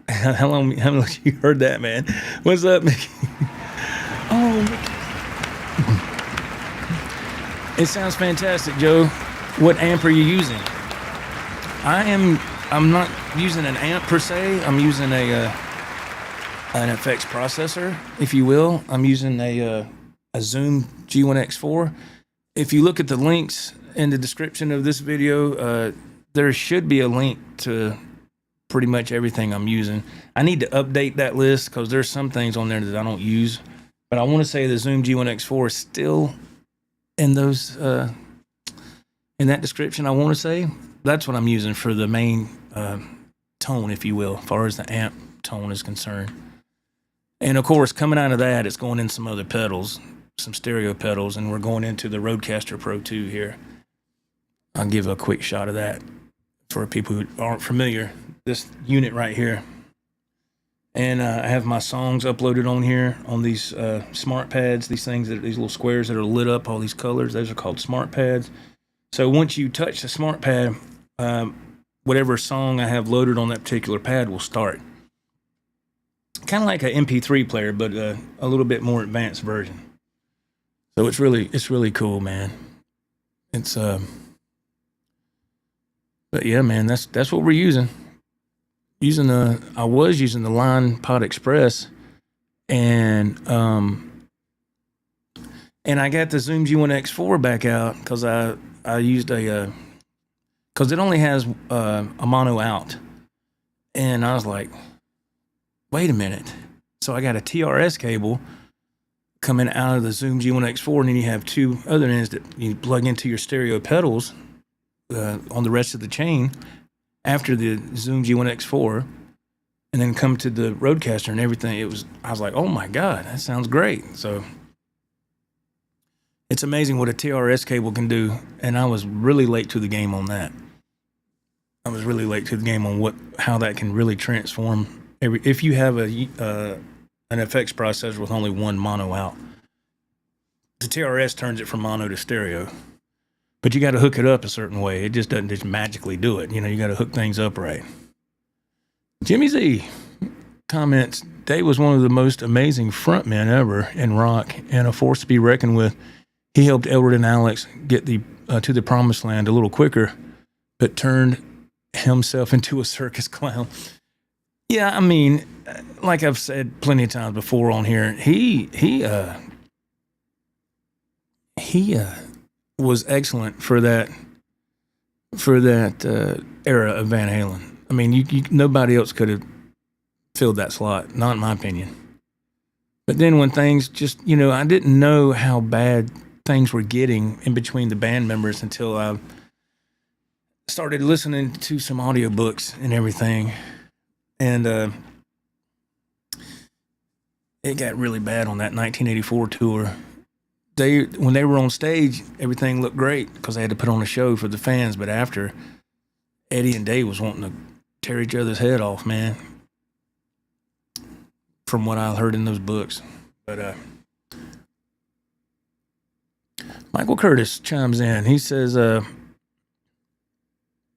How long you heard that, man? What's up, Mickey? Oh, Mickey. It sounds fantastic, Joe. What amp are you using? I'm not using an amp per se. I'm using an FX processor, if you will. I'm using a Zoom G1 Xfour. If you look at the links in the description of this video, there should be a link to pretty much everything I'm using. I need to update that list because there's some things on there that I don't use. But I want to say the Zoom G1 Xfour is still in those in that description. I want to say that's what I'm using for the main tone, if you will, as far as the amp tone is concerned. And of course, coming out of that, it's going in some other pedals, some stereo pedals, and we're going into the Rodecaster Pro 2 here. I'll give a quick shot of that for people who aren't familiar. This unit right here. And I have my songs uploaded on here on these smart pads, these things, these little squares that are lit up, all these colors. Those are called smart pads. So once you touch the smart pad, whatever song I have loaded on that particular pad will start. Kind of like an MP3 player, but a little bit more advanced version. So it's really cool, man. It's but yeah, man, that's what we're using. I was using the Line Pod Express, and I got the Zoom G1 Xfour back out because I used because it only has a mono out, and I was like, wait a minute. So I got a TRS cable coming out of the Zoom G1 Xfour, and then you have two other ends that you plug into your stereo pedals on the rest of the chain after the Zoom G1 Xfour, and then come to the Rodecaster and everything. I was like, oh my God, that sounds great. So it's amazing what a TRS cable can do, and I was really late to the game on that. I was really late to the game on how that can really transform if you have an FX processor with only one mono out. The TRS turns it from mono to stereo. But you got to hook it up a certain way. It just doesn't just magically do it. You got to hook things up right. Jimmy Z comments, Dave was one of the most amazing frontmen ever in rock and a force to be reckoned with. He helped Edward and Alex get to the promised land a little quicker, but turned himself into a circus clown. Yeah, I mean, like I've said plenty of times before on here, he was excellent for that era of Van Halen. I mean, nobody else could have filled that slot, not in my opinion. But then when things just, I didn't know how bad things were getting in between the band members until I started listening to some audiobooks and everything. And it got really bad on that 1984 tour. When they were on stage, everything looked great because they had to put on a show for the fans. But after, Eddie and Dave was wanting to tear each other's head off, man. From what I heard in those books. But Michael Curtis chimes in. He says,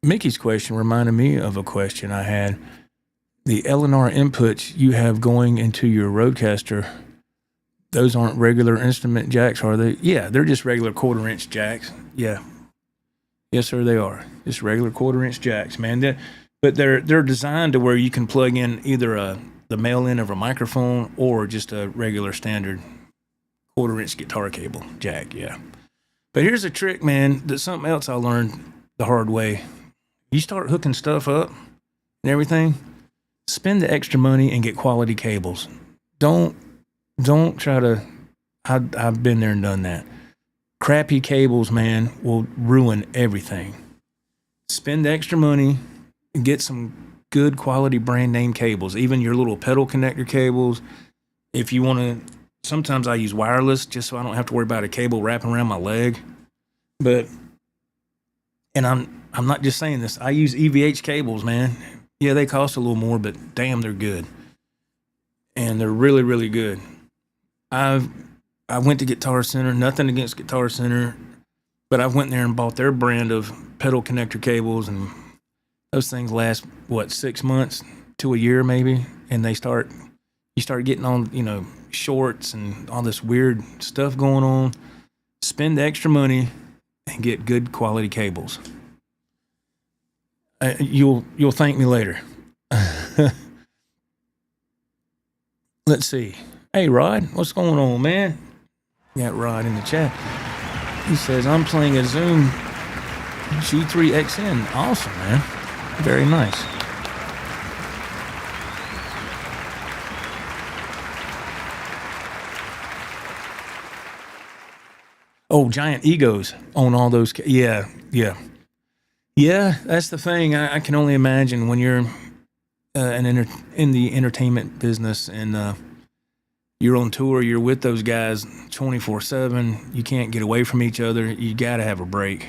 Mickey's question reminded me of a question I had. The LNR inputs you have going into your Rodecaster, those aren't regular instrument jacks, are they? Yeah, they're just regular 1/4-inch jacks. Yeah. Yes, sir, they are. Just regular 1/4-inch jacks, man. But they're designed to where you can plug in either the male end of a microphone or just a regular standard 1/4-inch guitar cable jack, yeah. But here's a trick, man, that's something else I learned the hard way. You start hooking stuff up and everything, spend the extra money and get quality cables. Don't try to, I've been there and done that. Crappy cables, man, will ruin everything. Spend the extra money and get some good quality brand name cables, even your little pedal connector cables. If you want to, sometimes I use wireless just so I don't have to worry about a cable wrapping around my leg. And I'm not just saying this, I use EVH cables, man. Yeah, they cost a little more, but damn, they're good. And they're really, really good. I went to Guitar Center, nothing against Guitar Center, but I went there and bought their brand of pedal connector cables, and those things last, 6 months to a year maybe, and you start getting on, shorts and all this weird stuff going on. Spend the extra money and get good quality cables. You'll thank me later. Let's see. Hey, Rod, what's going on, man? Got Rod in the chat. He says, I'm playing a Zoom G3 XN. Awesome, man. Very nice. Oh, giant egos on all those. Yeah. That's the thing. I can only imagine when you're in the entertainment business and you're on tour, you're with those guys 24/7. You can't get away from each other. You got to have a break.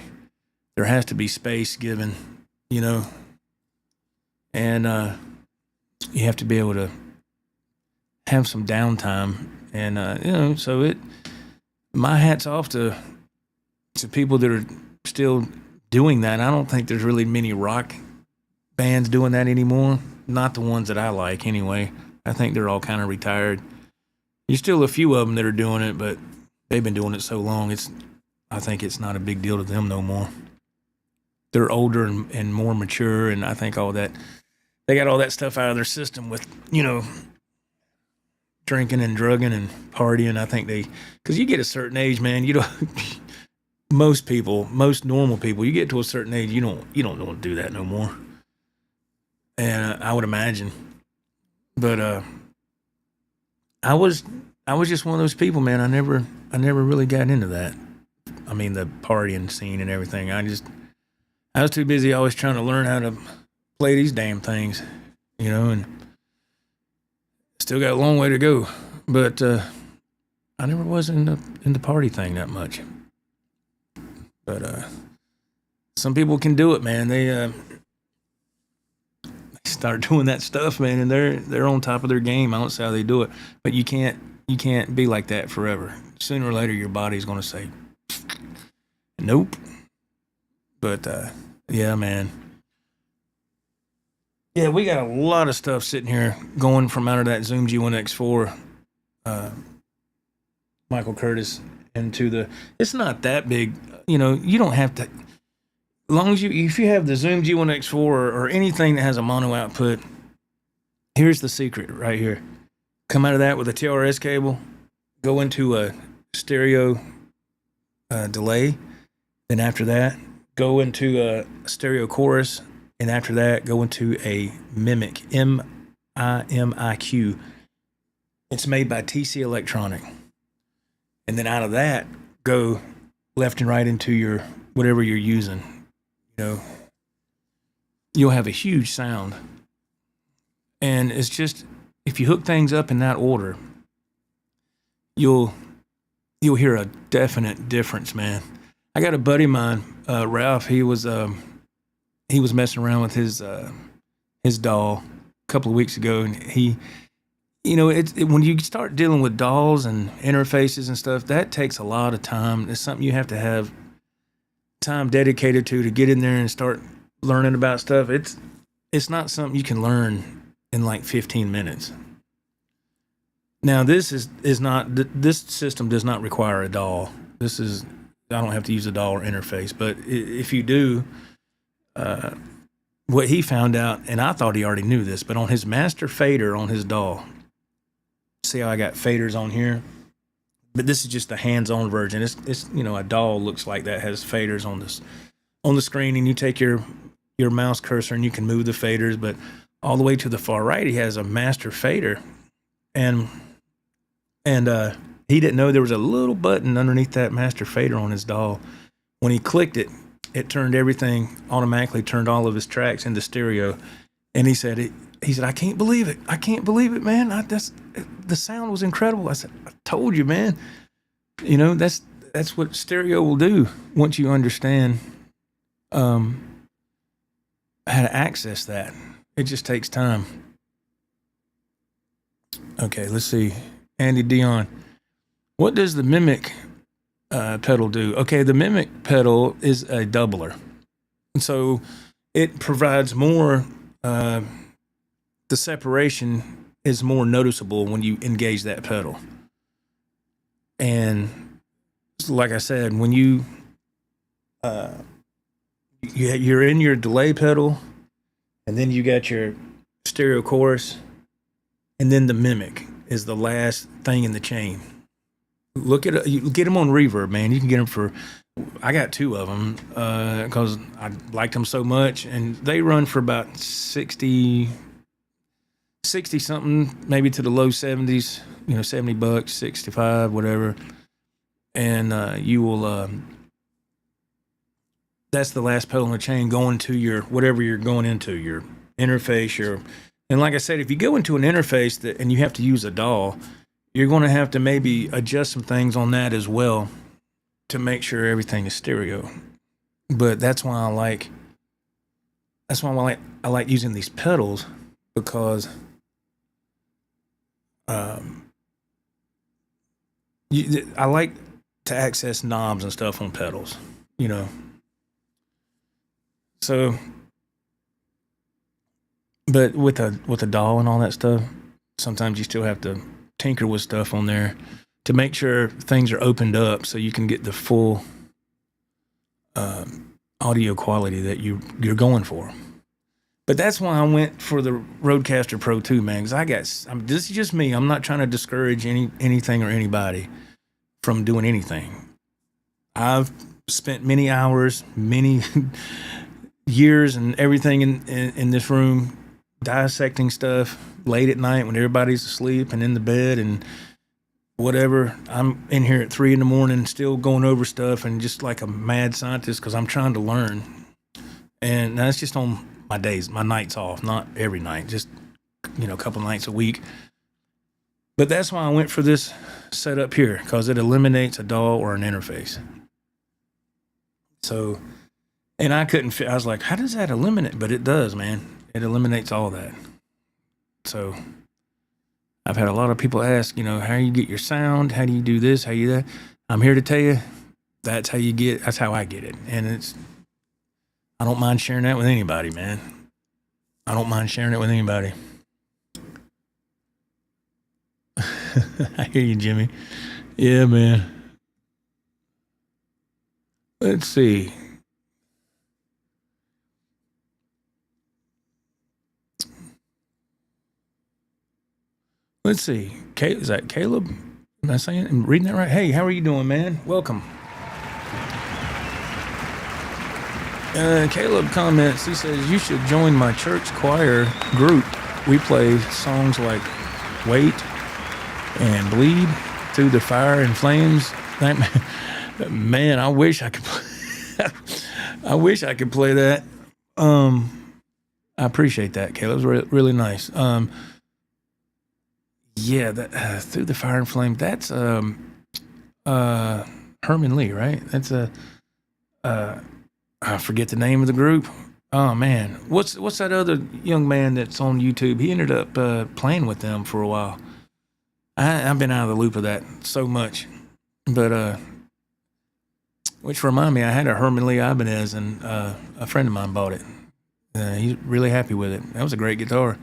There has to be space given, you know, and you have to be able to have some downtime. And you know, so my hat's off to people that are still doing that. I don't think there's really many rock bands doing that anymore. Not the ones that I like, anyway. I think they're all kind of retired. There's still a few of them that are doing it, but they've been doing it so long. I think it's not a big deal to them no more. They're older and more mature, and I think all that they got all that stuff out of their system with, you know, drinking and drugging and partying. I think because you get a certain age, man, you don't. Most normal people, you get to a certain age, you don't want to do that no more. And I would imagine, but I was just one of those people, man. I never really got into that. I mean, the partying scene and everything. I was too busy always trying to learn how to play these damn things, you know, and still got a long way to go. But I never was in the party thing that much. But some people can do it, man. They start doing that stuff, man, and they're on top of their game. I don't see how they do it, but you can't be like that forever. Sooner or later, your body's gonna say, nope. But yeah, man. Yeah, we got a lot of stuff sitting here going from out of that Zoom G1 Xfour, Michael Curtis, into it's not that big. You know, you don't have to, as long as if you have the Zoom G1 Xfour or anything that has a mono output, here's the secret right here. Come out of that with a TRS cable, go into a stereo delay, then after that, go into a stereo chorus, and after that, go into a mimic, M-I-M-I-Q. It's made by TC Electronic. And then out of that, go left and right into your whatever you're using. You know, you'll have a huge sound. And it's just, if you hook things up in that order, you'll hear a definite difference, man. I got a buddy of mine, Ralph. He was messing around with his DAW a couple of weeks ago, and he, you know, when you start dealing with DAWs and interfaces and stuff, that takes a lot of time. It's something you have to have time dedicated to get in there and start learning about stuff. It's not something you can learn in like 15 minutes. Now, this system does not require a DAW. I don't have to use a DAW or interface, but if you do, what he found out, and I thought he already knew this, but on his master fader on his DAW, see how I got faders on here? But this is just the hands-on version. It's you know, a DAW looks like that, has faders on the screen, and you take your mouse cursor and you can move the faders, but all the way to the far right, he has a master fader, and he didn't know there was a little button underneath that master fader on his DAW. When he clicked it, it turned everything, automatically turned all of his tracks into stereo. And he said, I can't believe it, man. The sound was incredible. I said, I told you, man. You know, that's what stereo will do once you understand how to access that. It just takes time. Okay, let's see. Andy Dion. What does the mimic pedal do? Okay, the mimic pedal is a doubler. And so it provides more, the separation is more noticeable when you engage that pedal. And like I said, when you're in your delay pedal, and then you got your stereo chorus, and then the mimic is the last thing in the chain. You get them on reverb, man. You can get them I got two of them because I liked them so much, and they run for about 60 something, maybe to the low 70s, you know, $70, 65, whatever. and you will. That's the last pedal in the chain going to your whatever you're going into, your interface. And like I said, if you go into an interface and you have to use a DAW, you're going to have to maybe adjust some things on that as well to make sure everything is stereo. But that's why I like using these pedals, because I like to access knobs and stuff on pedals, you know. So, but with a DAW and all that stuff, sometimes you still have to tinker with stuff on there to make sure things are opened up so you can get the full audio quality that you're going for. But that's why I went for the Rodecaster Pro too, man. Because this is just me. I'm not trying to discourage anything or anybody from doing anything. I've spent many hours, many years, and everything in this room dissecting stuff late at night when everybody's asleep and in the bed and whatever. I'm in here at 3 a.m. still going over stuff and just like a mad scientist because I'm trying to learn. And that's just on my nights off, not every night, just, you know, a couple nights a week. But that's why I went for this setup here, because it eliminates a DAW or an interface. So, and I was like, how does that eliminate? But it does, man. It eliminates all that. So I've had a lot of people ask, you know, how you get your sound? How do you do this? How you that? I'm here to tell you, that's how I get it. And I don't mind sharing that with anybody, man. I don't mind sharing it with anybody. I hear you, Jimmy. Yeah, man. Let's see. Is that Caleb? Am I reading that right? Hey, how are you doing, man? Welcome. Caleb comments, he says, you should join my church choir group. We play songs like Wait and Bleed, Through the Fire and Flames. Man, I wish I could play that. I appreciate that, Caleb. It was really nice. Yeah, that Through the Fire and Flame, that's Herman Lee, right? That's I forget the name of the group. Oh man, what's that other young man that's on YouTube? He ended up playing with them for a while. I've been out of the loop of that so much, but which remind me, I had a Herman Lee Ibanez, and a friend of mine bought it. He's really happy with it. That was a great guitar.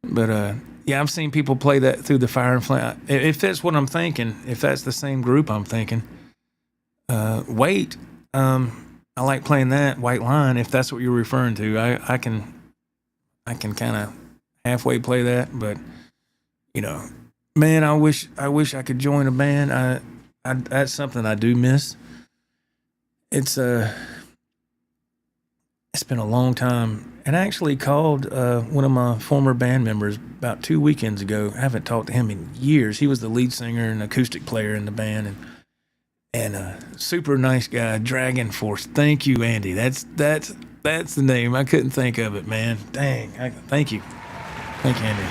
But yeah, I've seen people play that Through the Fire and Flame. If that's what I'm thinking, if that's the same group I'm thinking, Wait. I like playing that White Line, if that's what you're referring to. I can kind of halfway play that, but you know, man, I wish I could join a band. That's something I do miss. It's been a long time, and I actually called one of my former band members about 2 weekends ago. I haven't talked to him in years. He was the lead singer and acoustic player in the band, and a super nice guy, Dragon Force. Thank you, Andy. That's the name. I couldn't think of it, man. Dang. Thank you, Andy.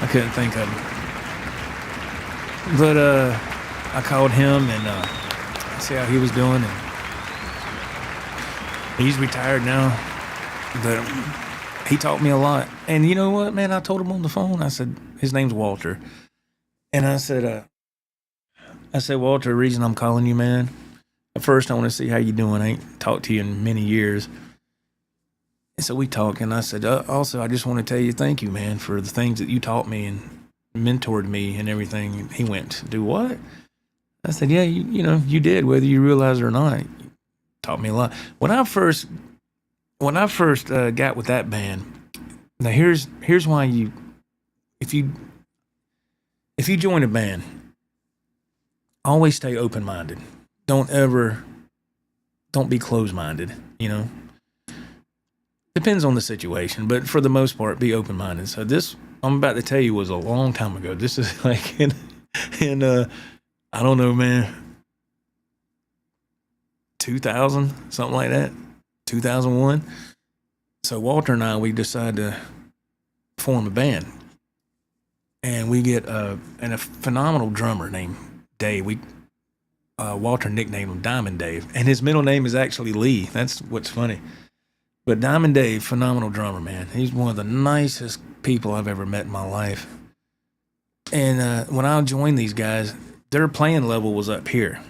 I couldn't think of it. But I called him and see how he was doing, and he's retired now. But he taught me a lot. And you know what, man? I told him on the phone. I said, his name's Walter. And I said, Walter, the reason I'm calling you, man, first I want to see how you doing. I ain't talked to you in many years. And so we talked, and I said, also, I just want to tell you thank you, man, for the things that you taught me and mentored me and everything. And he went, do what? I said, yeah, you did, whether you realize it or not. You taught me a lot. When I first got with that band, now here's why if you join a band, always stay open-minded. Don't be closed-minded, you know. Depends on the situation, but for the most part, be open-minded. So this, I'm about to tell you, was a long time ago. This is like in I don't know, man. 2000, something like that, 2001. So Walter and I, we decided to form a band. And we get a phenomenal drummer named Dave. Walter nicknamed him Diamond Dave. And his middle name is actually Lee. That's what's funny. But Diamond Dave, phenomenal drummer, man. He's one of the nicest people I've ever met in my life. And when I joined these guys, their playing level was up here.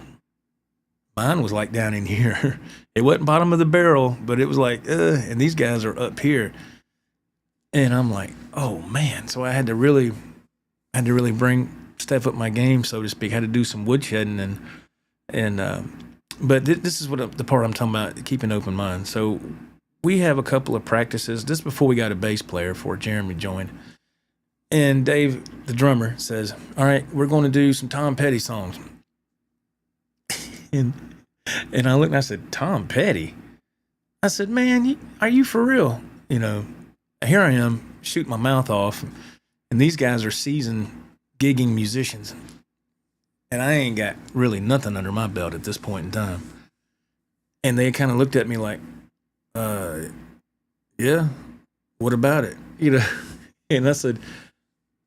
Mine was like down in here. It wasn't bottom of the barrel, but it was like, and these guys are up here. And I'm like, oh man. So I had to really step up my game, so to speak. I had to do some woodshedding but this is what the part I'm talking about, keep an open mind. So we have a couple of practices. This is before we got a bass player, before Jeremy joined. And Dave, the drummer, says, all right, we're going to do some Tom Petty songs. and I looked and I said, Tom Petty? I said, man, are you for real? You know, here I am, shooting my mouth off, and these guys are seasoned gigging musicians. And I ain't got really nothing under my belt at this point in time. And they kind of looked at me like, yeah, what about it? You know, and I said,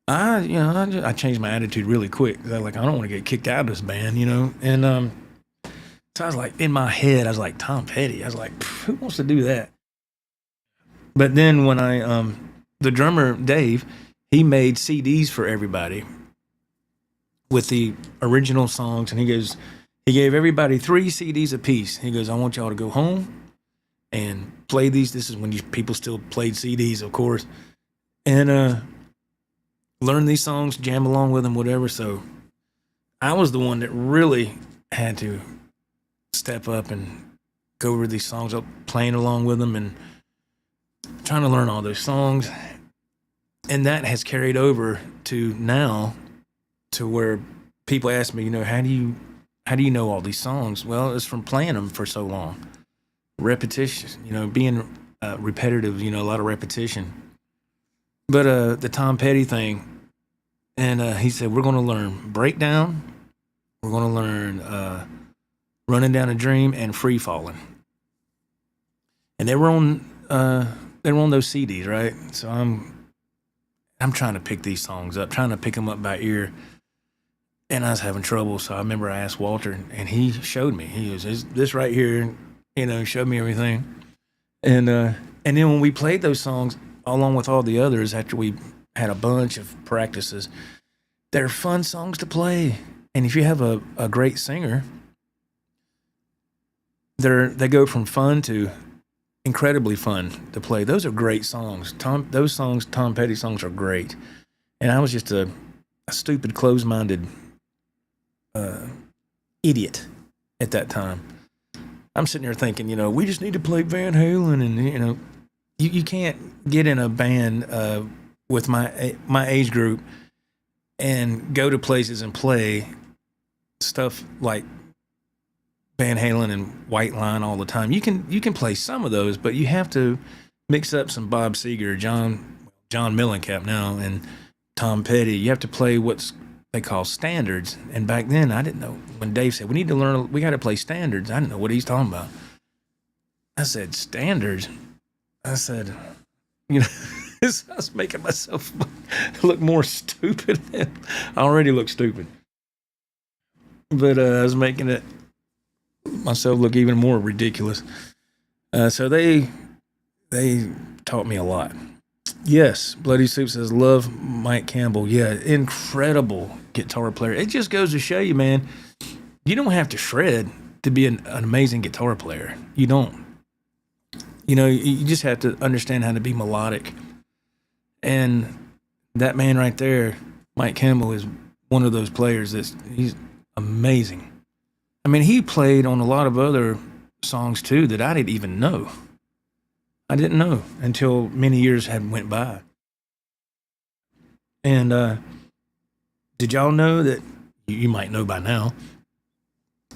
I changed my attitude really quick. I was like, I don't want to get kicked out of this band, you know? And so I was like, in my head, I was like, Tom Petty. I was like, who wants to do that? But then when the drummer, Dave, he made CDs for everybody with the original songs. And he gave everybody 3 CDs apiece. He goes, I want y'all to go home and play these. This is when people still played CDs, of course. And learn these songs, jam along with them, whatever. So I was the one that really had to step up and go over these songs, up playing along with them and trying to learn all those songs. And that has carried over to now, to where people ask me, you know, how do you know all these songs? Well, it's from playing them for so long. Repetition, you know, being repetitive, you know, a lot of repetition. But the Tom Petty thing, and he said, we're going to learn Breakdown, we're going to learn Running Down a Dream, and Free Falling. And they were on those CDs, right? So I'm trying to pick these songs up, trying to pick them up by ear, and I was having trouble. So I remember I asked Walter, and he showed me. He goes, this right here, you know, showed me everything. And then when we played those songs, along with all the others, after we had a bunch of practices, they're fun songs to play. And if you have a great singer, they go from fun to incredibly fun to play. Those are great songs. Tom Petty songs are great. And I was just a stupid, closed-minded idiot at that time. I'm sitting there thinking, you know, we just need to play Van Halen, and you know, you can't get in a band with my age group and go to places and play stuff like Van Halen and White Line all the time. You can play some of those, but you have to mix up some Bob Seger, John Mellencamp now, and Tom Petty. You have to play what's they call standards. And back then, I didn't know. When Dave said, we got to play standards, I didn't know what he's talking about. I said, standards? I said, you know, I was making myself look more stupid. I already look stupid. But I was making it myself look even more ridiculous. So they taught me a lot. Yes, Bloody Soup says, love Mike Campbell. Yeah, incredible guitar player. It just goes to show you, man, you don't have to shred to be an amazing guitar player. You don't. You know, you just have to understand how to be melodic. And that man right there, Mike Campbell, is one of those players he's amazing. I mean, he played on a lot of other songs too that I didn't even know. I didn't know until many years had went by. And did y'all know that, you might know by now,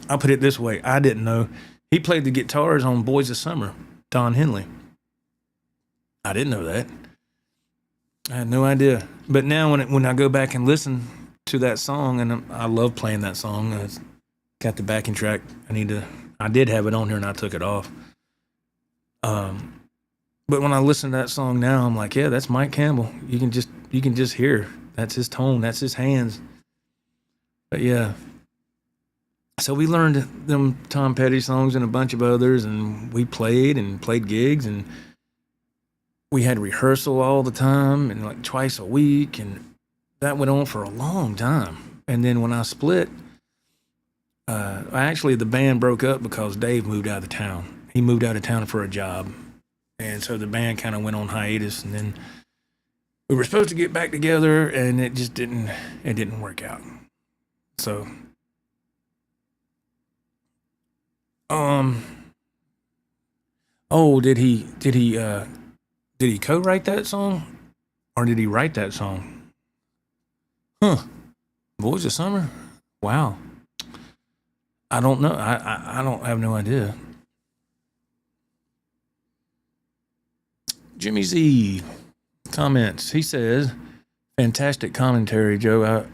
I'll put it this way, I didn't know, he played the guitars on Boys of Summer, Don Henley. I didn't know that. I had no idea. But now when I go back and listen to that song, and I love playing that song, it's got the backing track. I need to I did have it on here and I took it off. But when I listen to that song now, I'm like, yeah, that's Mike Campbell. You can just hear that's his tone, that's his hands. But yeah. So we learned them Tom Petty songs and a bunch of others, and we played gigs, and we had rehearsal all the time and like twice a week, and that went on for a long time. And then when I split, actually the band broke up because Dave moved out of town. He moved out of town for a job. And so the band kind of went on hiatus, and then we were supposed to get back together, and it just didn't work out. So, did he co-write that song, or did he write that song? Boys of Summer? Wow. I don't know. I don't have no idea. Jimmy Z comments. He says, fantastic commentary, Joe.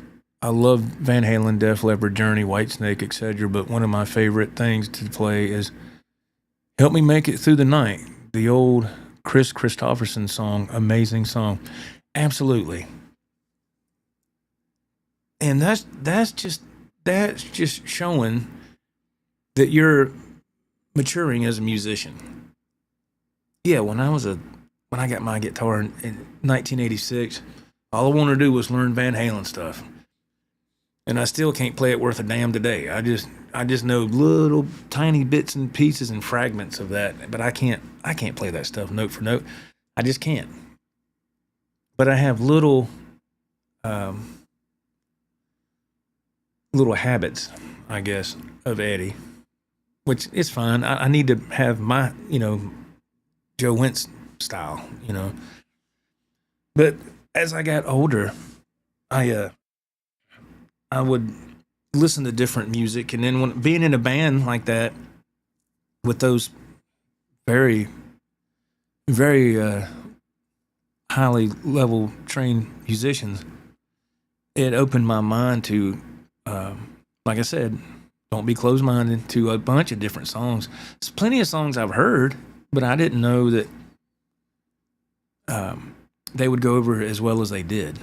I love Van Halen, Def Leppard, Journey, Whitesnake, etc. But one of my favorite things to play is Help Me Make It Through the Night, the old Chris Christopherson song. Amazing song. Absolutely. And that's just showing that you're maturing as a musician. Yeah, when I got my guitar in 1986, all I wanted to do was learn Van Halen stuff. And I still can't play it worth a damn today. I just know little tiny bits and pieces and fragments of that, but I can't play that stuff note for note. I just can't. But I have little habits, I guess, of Eddie, which is fine. I need to have my, Joe Wentz style, But as I got older, I would listen to different music, and then when being in a band like that with those very, very highly level trained musicians, it opened my mind to, like I said, don't be closed-minded to a bunch of different songs. There's plenty of songs I've heard, but I didn't know that they would go over as well as they did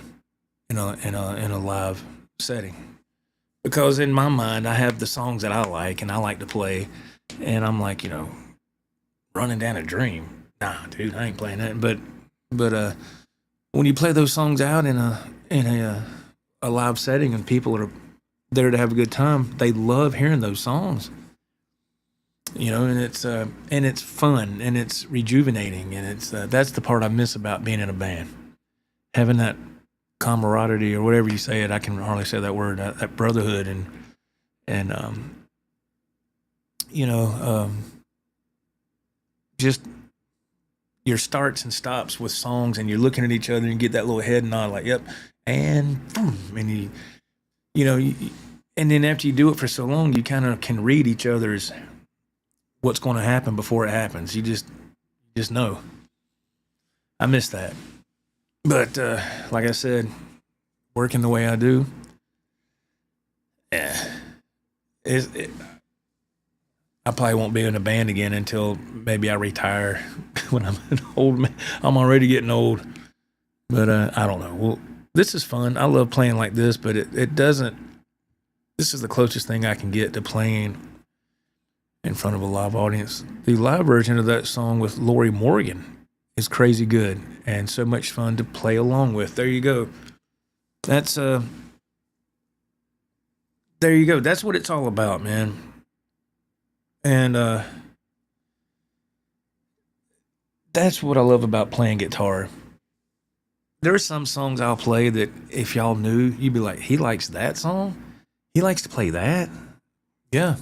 in a live setting. Because in my mind, I have the songs that I like and I like to play, and I'm like, Running Down a Dream. Nah, dude, I ain't playing that. But when you play those songs out in a live setting and people are there to have a good time, they love hearing those songs. And it's fun and it's rejuvenating, and it's that's the part I miss about being in a band, having that camaraderie, or whatever you say it. I can hardly say that word. That brotherhood and just your starts and stops with songs, and you're looking at each other and you get that little head nod, like, yep, and boom, and and then after you do it for so long, you kind of can read each other's what's going to happen before it happens. You just know. I miss that. But like I said, working the way I do, I probably won't be in a band again until maybe I retire when I'm an old man. I'm already getting old. But I don't know. Well, this is fun. I love playing like this, but it doesn't. This is the closest thing I can get to playing in front of a live audience. The live version of that song with Lori Morgan is crazy good and so much fun to play along with. There you go. That's there you go. That's what it's all about, man. And that's what I love about playing guitar. There are some songs I'll play that if y'all knew, you'd be like, he likes that song? He likes to play that? Yeah.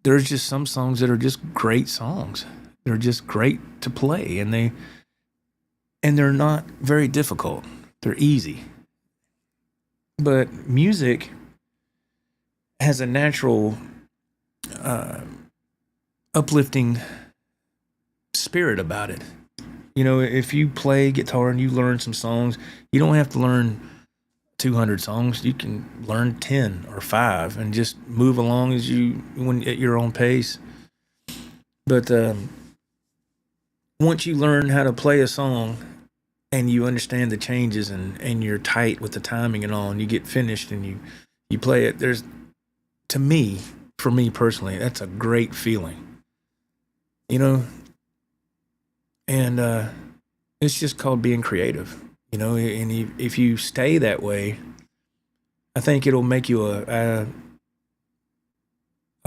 There's just some songs that are just great songs. They're just great to play, and they're not very difficult. They're easy. But music has a natural uplifting spirit about it. If you play guitar and you learn some songs, you don't have to learn 200 songs, you can learn 10 or 5 and just move along at your own pace. But once you learn how to play a song and you understand the changes and you're tight with the timing and all, and you get finished and you play it, for me personally, that's a great feeling, and it's just called being creative, and if you stay that way, I think it'll make you a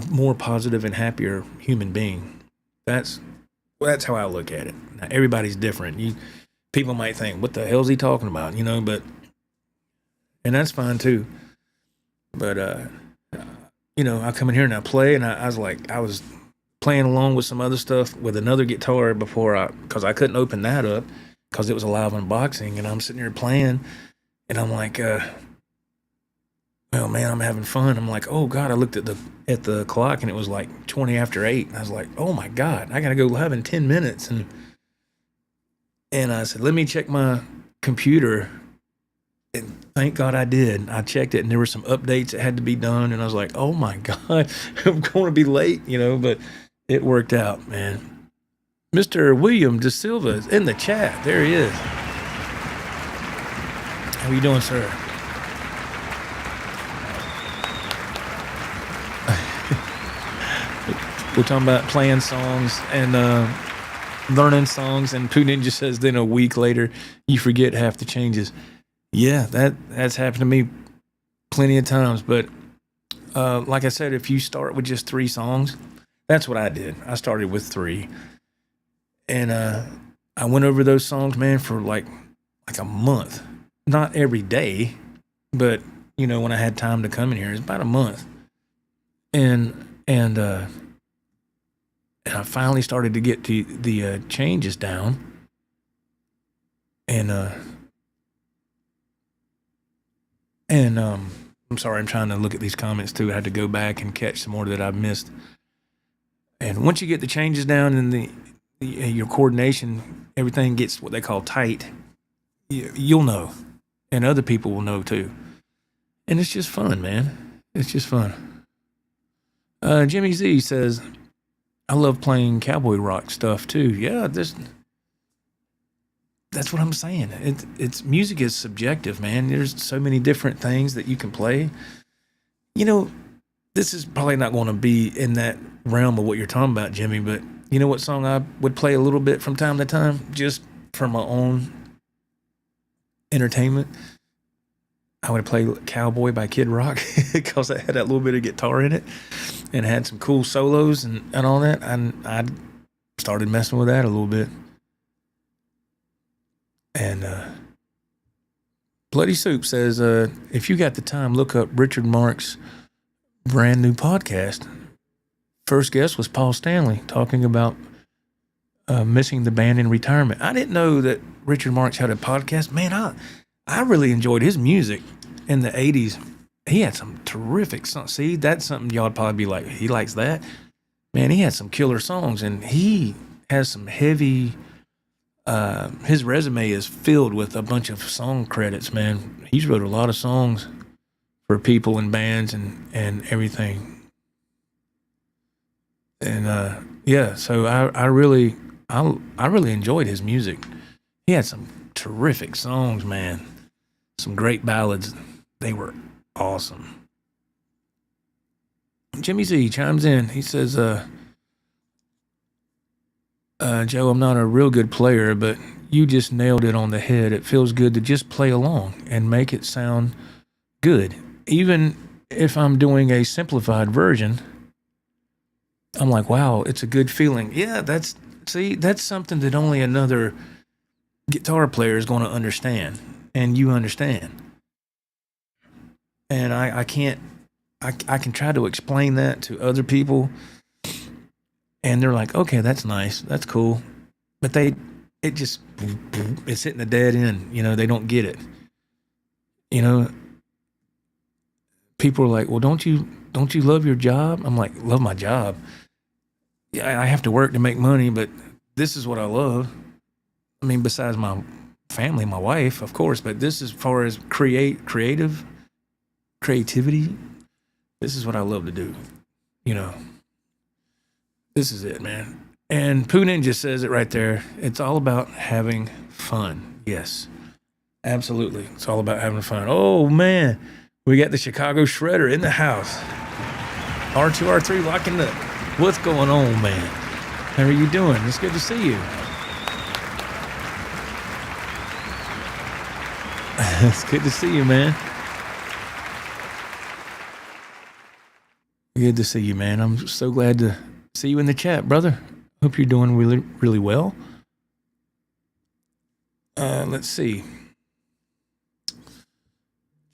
more positive and happier human being. That's how I look at it. Now, everybody's different. People might think, what the hell's he talking about? And that's fine too. But, I come in here and I play, and I was playing along with some other stuff with another guitar because I couldn't open that up because it was a live unboxing, and I'm sitting here playing, and I'm like, well, man, I'm having fun. I'm like, oh God, I looked at the clock, and it was like 20 after 8. And I was like, oh my God, I got to go live in 10 minutes. And I said, let me check my computer. And thank God I did. I checked it, and there were some updates that had to be done. And I was like, oh my God, I'm going to be late, but it worked out, man. Mr. William De Silva is in the chat. There he is. How are you doing, sir? We're talking about playing songs and learning songs, and Pooh Ninja says then a week later you forget half the changes. Yeah, that's happened to me plenty of times. But like I said, if you start with just 3 songs, that's what I did. I started with 3, and I went over those songs, man, for like a month. Not every day, but when I had time to come in here, it's about a month, and I finally started to get the changes down, and I'm sorry, I'm trying to look at these comments too. I had to go back and catch some more that I've missed. And once you get the changes down and your coordination, everything gets what they call tight, you'll know, and other people will know too. And it's just fun, man. It's just fun. Jimmy Z says, I love playing cowboy rock stuff too. Yeah, that's what I'm saying. It's music is subjective, man. There's so many different things that you can play. This is probably not going to be in that realm of what you're talking about, Jimmy, but you know what song I would play a little bit from time to time, just for my own entertainment? I would play Cowboy by Kid Rock because it had that little bit of guitar in it and had some cool solos and all that. And I started messing with that a little bit. And Bloody Soup says, if you got the time, look up Richard Mark's brand new podcast. First guest was Paul Stanley talking about missing the band in retirement. I didn't know that Richard Marx had a podcast. Man, I really enjoyed his music in the 80s. He had some terrific songs. See, that's something y'all would probably be like, he likes that. Man, he had some killer songs, and he has some heavy, his resume is filled with a bunch of song credits, man. He's wrote a lot of songs for people and bands and everything. And, yeah, so I really enjoyed his music. He had some terrific songs, man. Some great ballads. They were awesome. Jimmy Z chimes in. He says, Joe, I'm not a real good player, but you just nailed it on the head. It feels good to just play along and make it sound good. Even if I'm doing a simplified version, I'm like, wow, it's a good feeling. Yeah, that's something that only another guitar player is going to understand, and you understand. And I can try to explain that to other people, and they're like, okay, that's nice, that's cool, but it's hitting the dead end. They don't get it. People are like, well, don't you love your job? I'm like, love my job. Yeah, I have to work to make money, but this is what I love. I mean, besides my family, my wife, of course, but this is as far as creativity. This is what I love to do. You know, this is it, man. And Pooh Ninja says it right there. It's all about having fun. Yes, absolutely. It's all about having fun. Oh, man. We got the Chicago Shredder in the house. R2, R3 locking up. What's going on, man? How are you doing? It's good to see you. It's good to see you, man. Good to see you, man. I'm so glad to see you in the chat, brother. Hope you're doing really, really well. Let's see.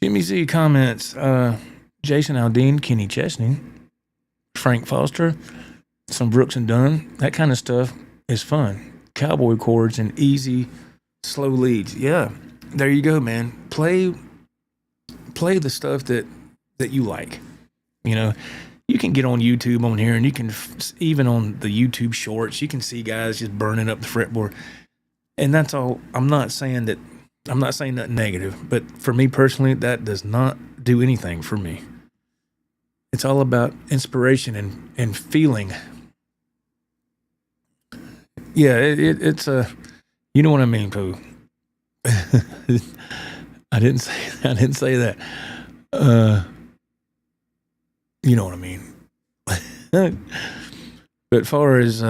Jimmy Z comments. Jason Aldean, Kenny Chesney, Frank Foster, some Brooks and Dunn. That kind of stuff is fun. Cowboy chords and easy, slow leads. Yeah, there you go, man. Play the stuff that you like. You know, you can get on YouTube on here, and you can even on the YouTube shorts, you can see guys just burning up the fretboard, and that's all. I'm not saying that negative, but for me personally, that does not do anything for me. It's all about inspiration and feeling. Yeah, it's a, you know what I mean, Pooh. I didn't say that. You know what I mean. But far as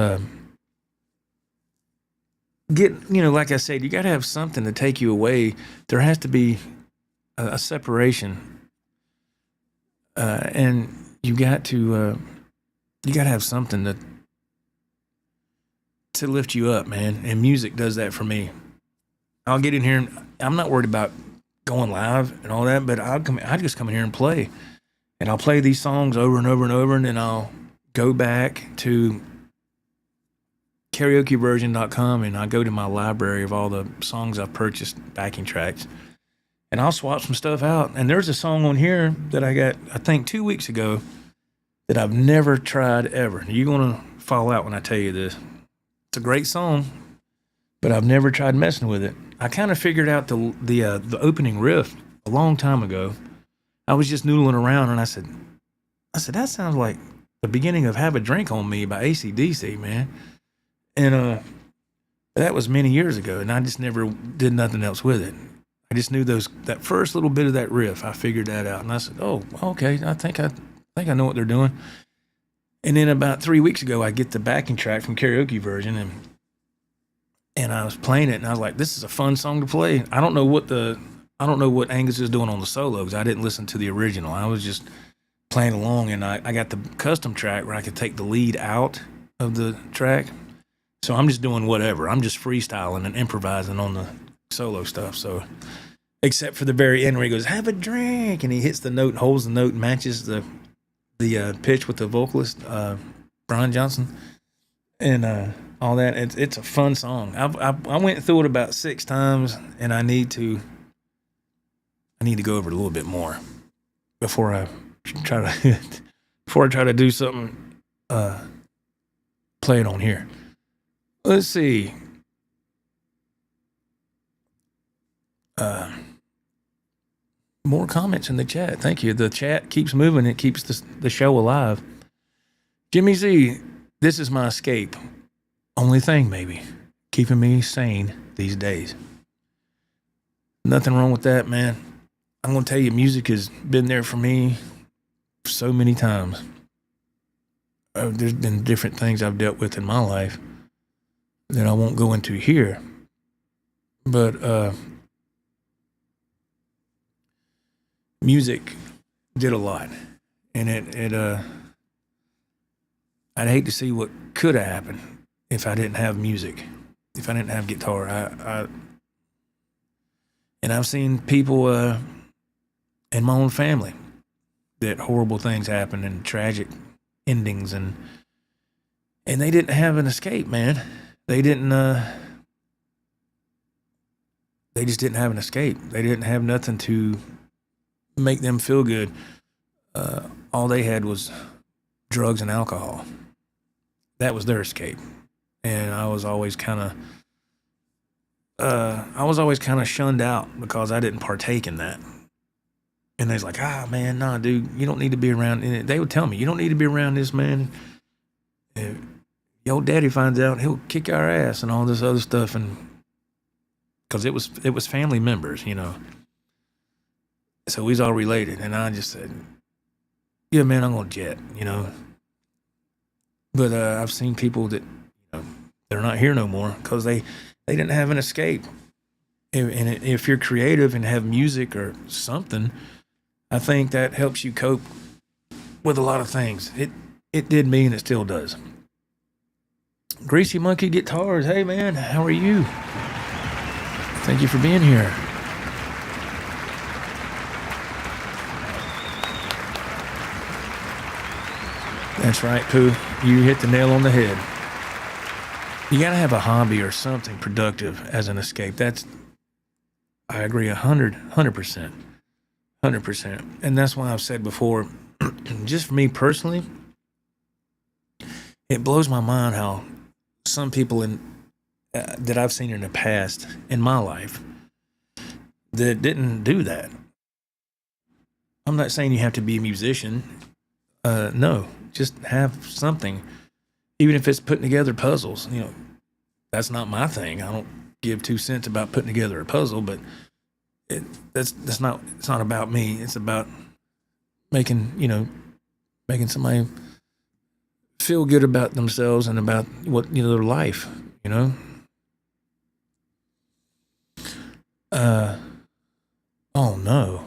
like I said, you got to have something to take you away. There has to be a separation, and you got to have something to lift you up, man. And music does that for me. I'll get in here, and I'm not worried about going live and all that, but I just come in here and play. And I'll play these songs over and over and over, and then I'll go back to karaokeversion.com, and I go to my library of all the songs I've purchased, backing tracks, and I'll swap some stuff out. And there's a song on here that I got, I think 2 weeks ago, that I've never tried ever. You're going to fall out when I tell you this. It's a great song, but I've never tried messing with it. I kind of figured out the opening riff a long time ago. I was just noodling around, and I said, that sounds like the beginning of Have a Drink on Me by AC/DC, man. And that was many years ago, and I just never did nothing else with it. I just knew that first little bit of that riff. I figured that out, and I said, oh, okay, I think I know what they're doing. And then about 3 weeks ago, I get the backing track from Karaoke Version, and I was playing it, and I was like, this is a fun song to play. I don't know what Angus is doing on the solos. I didn't listen to the original. I was just playing along, and I got the custom track where I could take the lead out of the track. So I'm just doing whatever. I'm just freestyling and improvising on the solo stuff. So, except for the very end where he goes, have a drink, and he hits the note and holds the note and matches the pitch with the vocalist, Brian Johnson, and all that. It's a fun song. I went through it about 6 times, and I need to go over it a little bit more before I try to do something, play it on here. Let's see. More comments in the chat. Thank you. The chat keeps moving. It keeps the show alive. Jimmy Z, this is my escape. Only thing, maybe, keeping me sane these days. Nothing wrong with that, man. I'm going to tell you, music has been there for me so many times. There's been different things I've dealt with in my life that I won't go into here. But music did a lot. And I'd hate to see what could have happened if I didn't have music, if I didn't have guitar. And I've seen people in my own family that horrible things happen and tragic endings, and they didn't have an escape, man. They just didn't have an escape. They didn't have nothing to make them feel good. All they had was drugs and alcohol. That was their escape. And I was always kind of I was always kind of shunned out because I didn't partake in that. And they's like, man, nah, dude, you don't need to be around. And they would tell me, you don't need to be around this man. If your daddy finds out, he'll kick our ass and all this other stuff. And because it was family members, you know. So we's all related. And I just said, yeah, man, I'm going to jet, you know. But I've seen people that, you know, they're not here no more because they didn't have an escape. And if you're creative and have music or something, I think that helps you cope with a lot of things. It did me, and it still does. Greasy Monkey Guitars, hey man, how are you? Thank you for being here. That's right, Pooh. You hit the nail on the head. You gotta have a hobby or something productive as an escape. I agree 100%. 100%. And that's why I've said before, just for me personally, it blows my mind how some people that I've seen in the past in my life that didn't do that. I'm not saying you have to be a musician. No, just have something. Even if it's putting together puzzles, you know, that's not my thing. I don't give 2 cents about putting together a puzzle, but it's not about me. It's about making somebody feel good about themselves and about what, you know, their life, you know. Oh no.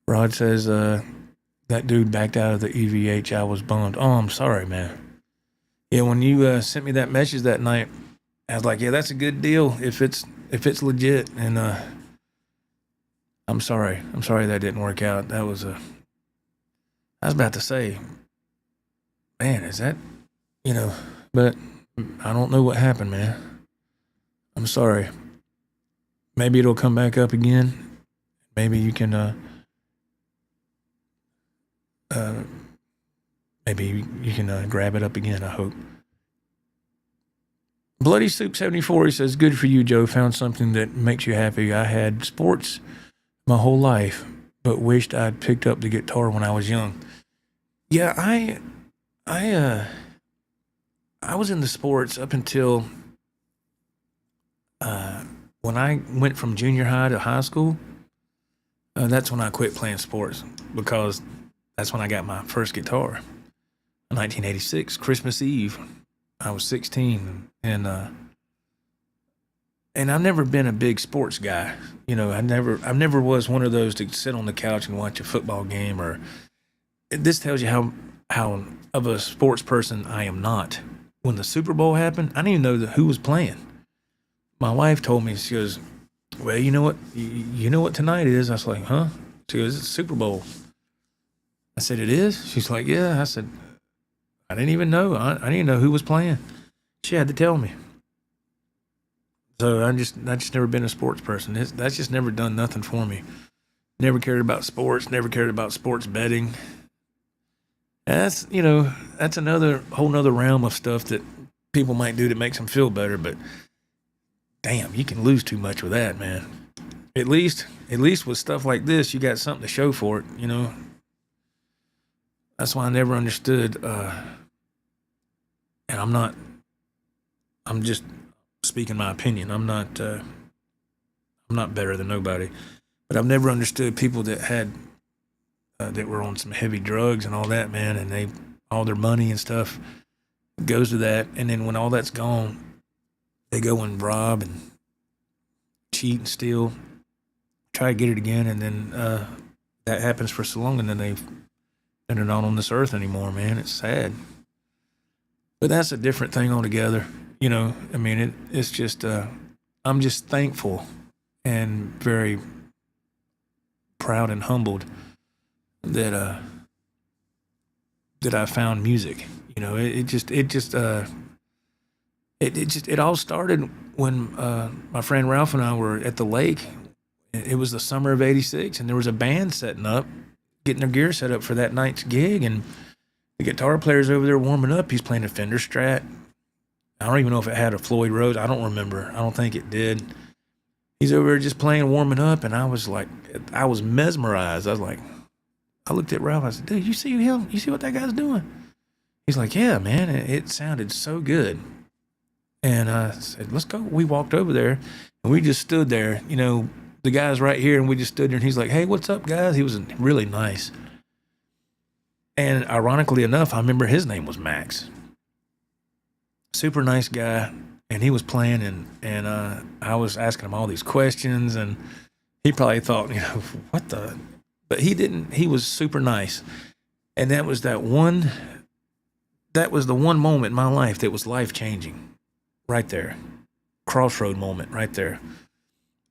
Rod says that dude backed out of the EVH. I was bummed. Oh, I'm sorry, man. Yeah, when you sent me that message that night, I was like, yeah, that's a good deal if it's legit. And I'm sorry that didn't work out. I was about to say, man, is that, you know, but I don't know what happened, man. I'm sorry. Maybe it'll come back up again. Maybe you can grab it up again, I hope. Bloody Soup 74, he says, good for you, Joe. Found something that makes you happy. I had sports my whole life, but wished I'd picked up the guitar when I was young. Yeah, I was into sports up until when I went from junior high to high school. That's when I quit playing sports because that's when I got my first guitar. 1986, Christmas Eve. I was 16, and I've never been a big sports guy. You know, I never was one of those to sit on the couch and watch a football game. Or this tells you how of a sports person I am not. When the Super Bowl happened, I didn't even know who was playing. My wife told me, she goes, "Well, you know what? You know what tonight is?" I was like, "Huh?" She goes, "It's Super Bowl." I said, "It is?" She's like, "Yeah." I said, I didn't even know. I didn't even know who was playing. She had to tell me. So I just never been a sports person. That's just never done nothing for me. Never cared about sports. Never cared about sports betting. And that's another whole nother realm of stuff that people might do that makes them feel better. But damn, you can lose too much with that, man. At least with stuff like this, you got something to show for it. You know. That's why I never understood. And I'm just speaking my opinion. I'm not better than nobody, but I've never understood people that had, that were on some heavy drugs and all that, man. And all their money and stuff goes to that. And then when all that's gone, they go and rob and cheat and steal, try to get it again. And then, that happens for so long. And then they're not on this earth anymore, man. It's sad. But that's a different thing altogether. You know, I mean, it's just, I'm just thankful and very proud and humbled that I found music. You know, it all started when my friend Ralph and I were at the lake. It was the summer of '86, and there was a band setting up, getting their gear set up for that night's gig, and the guitar player's over there warming up. He's playing a Fender Strat, I don't even know if it had a Floyd Rose. I don't remember. I don't think it did. He's over there just playing, warming up, and I was mesmerized. I looked at Ralph. I said, dude, you see him? You see what that guy's doing? He's like, yeah, man. It sounded so good. And I said, let's go. We walked over there, and we just stood there. You know, the guy's right here, and we just stood there, and he's like, hey, what's up, guys? He was really nice. And ironically enough, I remember his name was Max. Super nice guy. And he was playing, and I was asking him all these questions, and he probably thought, you know, what the... But he didn't. He was super nice. And that was the one moment in my life that was life-changing. Right there. Crossroad moment right there.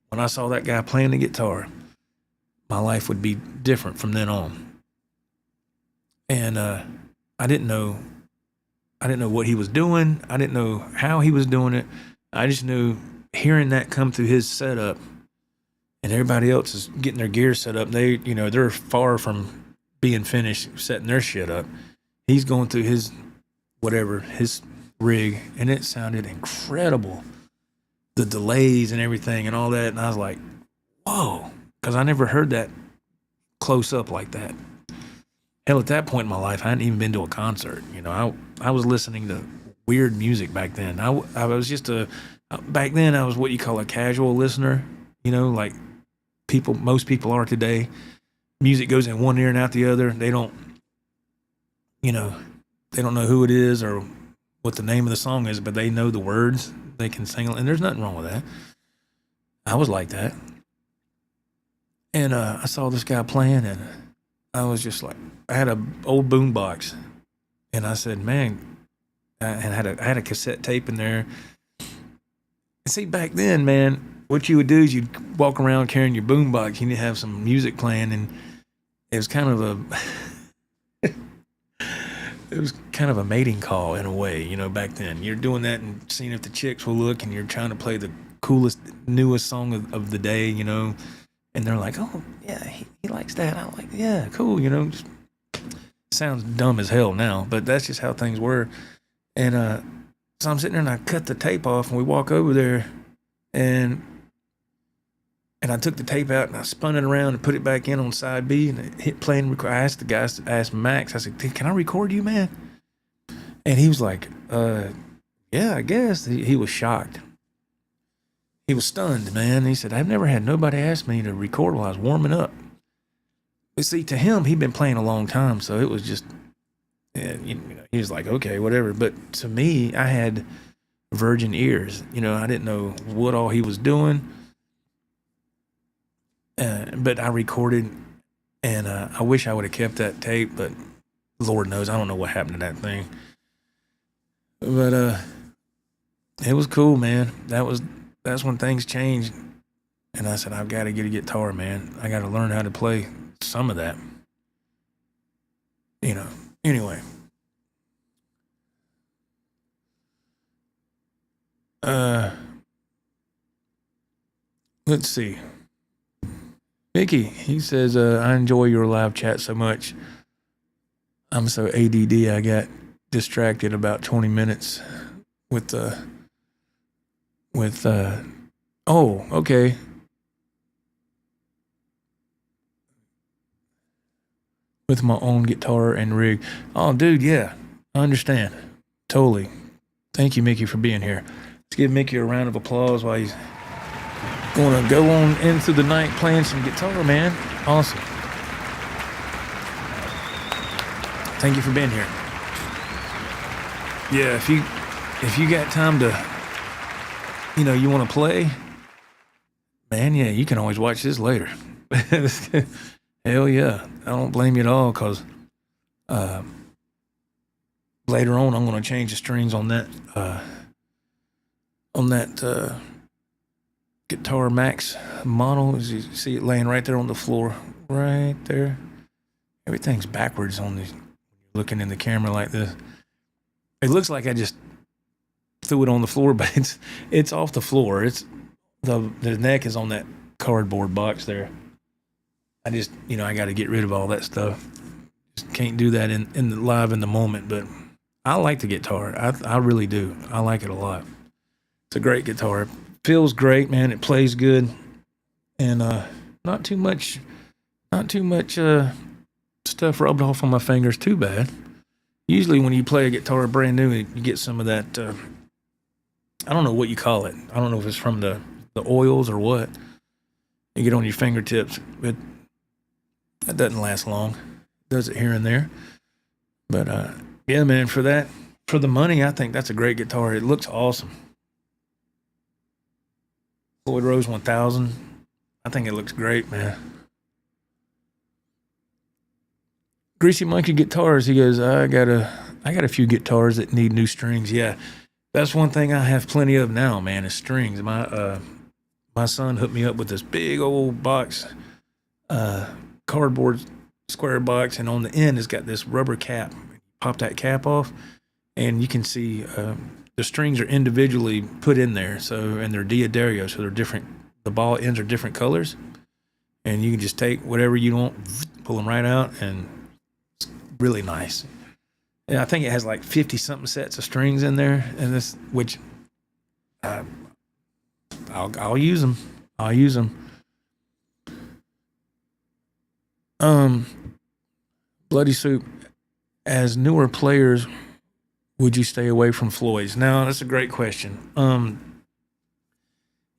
When I saw that guy playing the guitar, my life would be different from then on. And I didn't know what he was doing. I didn't know how he was doing it. I just knew hearing that come through his setup, and everybody else is getting their gear set up. They're far from being finished setting their shit up. He's going through his rig, and it sounded incredible. The delays and everything and all that. And I was like, whoa, because I never heard that close up like that. Hell, at that point in my life, I hadn't even been to a concert. You know, I was listening to weird music back then. I was just back then I was what you call a casual listener, you know, like most people are today. Music goes in one ear and out the other. They don't know who it is or what the name of the song is, but they know the words. They can sing, and there's nothing wrong with that. I was like that. And I saw this guy playing, and I was just like, I had an old boom box, and I said, man, and I had a cassette tape in there. And see, back then, man, what you would do is you'd walk around carrying your boom box, and you'd have some music playing, and it was kind of a mating call in a way, you know, back then. You're doing that and seeing if the chicks will look, and you're trying to play the coolest, newest song of the day, you know, and they're like, oh, yeah, he likes that. I'm like, yeah, cool, you know, just sounds dumb as hell now, but that's just how things were. And so I'm sitting there, and I cut the tape off, and we walk over there, and I took the tape out, and I spun it around and put it back in on side B, and it hit play and record. I asked the guys, Max, I said, can I record you, man? And he was like, yeah, I guess. He was shocked. He was stunned, man. He said, I've never had nobody ask me to record while I was warming up. But see, to him, he'd been playing a long time, so it was just, he was like, okay, whatever. But to me, I had virgin ears. You know, I didn't know what all he was doing. But I recorded, and I wish I would have kept that tape, but Lord knows, I don't know what happened to that thing. But it was cool, man. That's when things changed. And I said, I've got to get a guitar, man. I got to learn how to play some of that. You know, anyway. Let's see. Mickey, he says, I enjoy your live chat so much. I'm so ADD, I got distracted about 20 minutes with oh, okay. With my own guitar and rig. Oh, dude, yeah, I understand. Totally. Thank you, Mickey, for being here. Let's give Mickey a round of applause while he's going to go on into the night playing some guitar, man. Awesome. Thank you for being here. Yeah, if you got time to, you know, you want to play, man, yeah, you can always watch this later. Hell yeah. I don't blame you at all, because later on I'm going to change the strings on that Guitar Max model. As you see it laying right there on the floor, right there. Everything's backwards on these. Looking in the camera like this, it looks like I just threw it on the floor, but it's off the floor. It's the neck is on that cardboard box there. I just, I got to get rid of all that stuff. Just can't do that in the live in the moment. But I like the guitar. I really do. I like it a lot. It's a great guitar. It feels great, man. It plays good, and not too much stuff rubbed off on my fingers too bad. Usually when you play a guitar brand new, you get some of that, I don't know what you call it. I don't know if it's from the oils or what. You get on your fingertips, but that doesn't last long. It does it here and there. But yeah, man, for the money, I think that's a great guitar. It looks awesome. Floyd Rose 1000. I think it looks great, man. Greasy Monkey Guitars, he goes, I got a few guitars that need new strings. Yeah, that's one thing I have plenty of now, man, is strings. My son hooked me up with this big old box, cardboard square box, and on the end it's got this rubber cap. Pop that cap off, and you can see the strings are individually put in there. And they're D'Addario, so they're different. The ball ends are different colors, and you can just take whatever you want, pull them right out, and really nice. And I think it has like 50 something sets of strings in there, and this, which I'll use them. I'll use them. Bloody Soup. As newer players, would you stay away from Floyds? Now, that's a great question.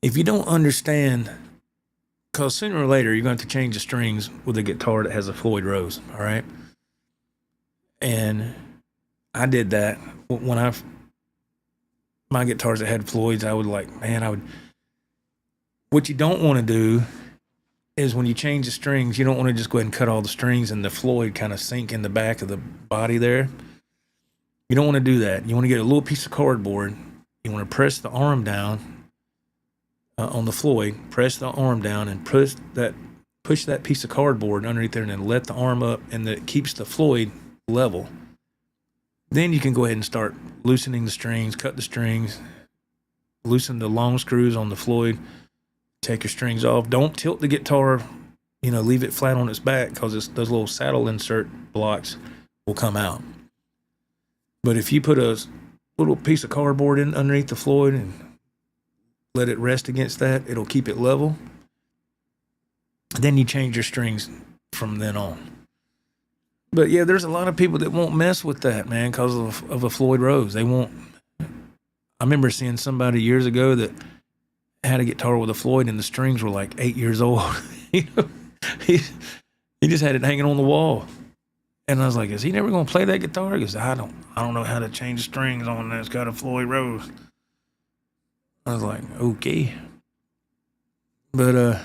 If you don't understand, because sooner or later you're going to have to change the strings with a guitar that has a Floyd Rose, all right? And I did that when my guitars that had Floyds. I would what you don't want to do is when you change the strings, you don't want to just go ahead and cut all the strings and the Floyd kind of sink in the back of the body there. You don't want to do that. You want to get a little piece of cardboard. You want to press the arm down on the Floyd, press the arm down and push that piece of cardboard underneath there, and then let the arm up, and that keeps the Floyd level. Then you can go ahead and start loosening the strings, cut the strings, loosen the long screws on the Floyd, take your strings off. Don't tilt the guitar, leave it flat on its back, because those little saddle insert blocks will come out. But if you put a little piece of cardboard in underneath the Floyd and let it rest against that, it'll keep it level. Then you change your strings from then on. But yeah, there's a lot of people that won't mess with that, man, because of a Floyd Rose. They won't. I remember seeing somebody years ago that had a guitar with a Floyd, and the strings were like 8 years old. He just had it hanging on the wall, and I was like, "Is he never gonna play that guitar?" He goes, "I don't know how to change the strings on that. It's got a Floyd Rose." I was like, "Okay," but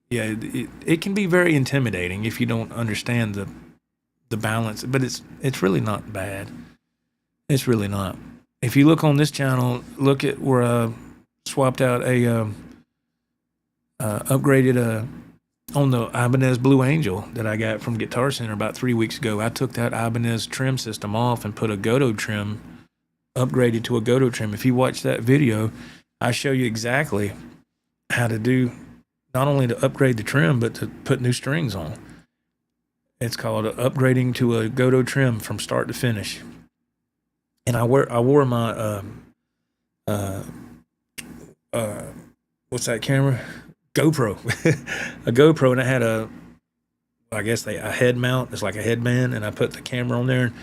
yeah, it can be very intimidating if you don't understand the balance. But it's really not bad. It's really not. If you look on this channel, look at where I swapped out a upgraded on the Ibanez Blue Angel that I got from Guitar Center about 3 weeks ago. I took that Ibanez trim system off and put a Godot trim, upgraded to a Godot trim. If you watch that video, I show you exactly how to do, not only to upgrade the trim, but to put new strings on. It's called upgrading to a Godot trim from start to finish. And I wore my what's that camera? GoPro. A GoPro, and I had a head mount. It's like a headband, and I put the camera on there,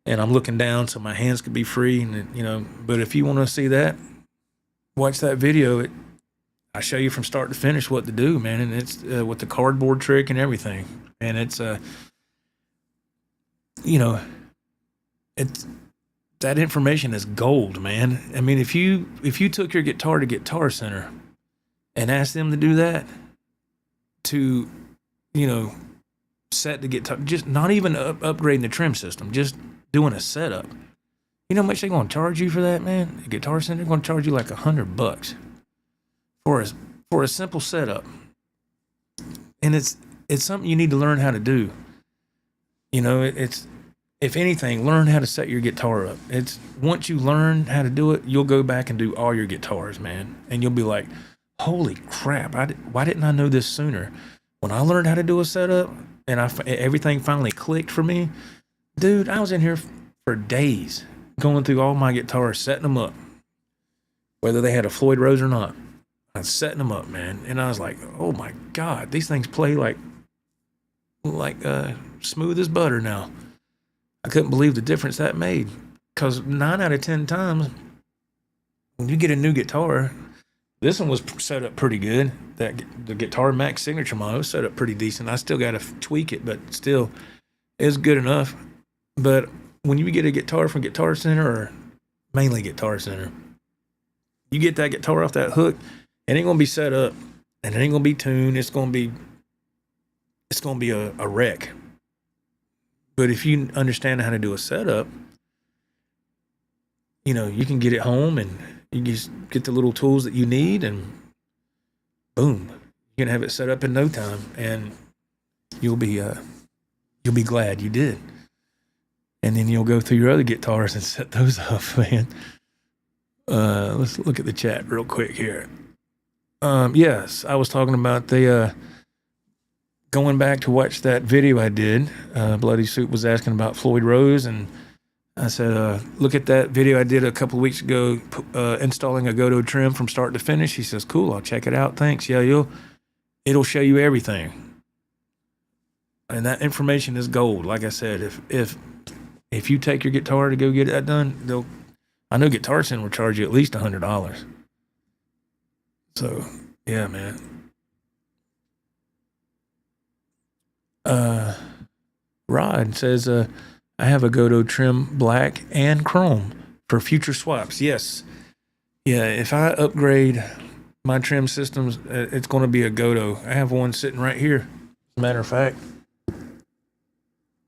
and I'm looking down so my hands could be free, and but if you want to see that, watch that video. I show you from start to finish what to do, man, and it's with the cardboard trick and everything. And it's it's that information is gold, man. I mean, if you took your guitar to Guitar Center and asked them to do that, to set the guitar, just not even upgrading the trim system, just doing a setup, you know how much they're going to charge you for that, man? The Guitar Center going to charge you like $100 for a simple setup, and it's something you need to learn how to do. It's, if anything, learn how to set your guitar up. It's once you learn how to do it, you'll go back and do all your guitars, man, and you'll be like, holy crap, why didn't I know this sooner? When I learned how to do a setup and everything finally clicked for me, dude, I was in here for days going through all my guitars, setting them up, whether they had a Floyd Rose or not. I was setting them up, man, and I was like, oh my God, these things play like smooth as butter now. I couldn't believe the difference that made, because 9 out of 10 times when you get a new guitar, this one was set up pretty good. The Guitar Max Signature model was set up pretty decent. I still got to tweak it, but still, it's good enough. But when you get a guitar from Guitar Center, or mainly Guitar Center, you get that guitar off that hook, it ain't gonna be set up, and it ain't gonna be tuned. It's gonna be a wreck. But if you understand how to do a setup, you know, you can get it home and you just get the little tools that you need, and boom, you can have it set up in no time, and you'll be glad you did. And then you'll go through your other guitars and set those up, man. Let's look at the chat real quick here. Yes, I was talking about the going back to watch that video I did. Bloody Soup was asking about Floyd Rose, and I said, look at that video I did a couple of weeks ago, installing a Godot trim from start to finish. He says, cool, I'll check it out. Thanks. Yeah, it'll show you everything. And that information is gold. Like I said, if you take your guitar to go get that done, I know Guitar Center will charge you at least $100. So, yeah, man. Rod says, I have a Godot trim black and chrome for future swaps. Yes. Yeah, if I upgrade my trim systems, it's going to be a Godot. I have one sitting right here. As a matter of fact,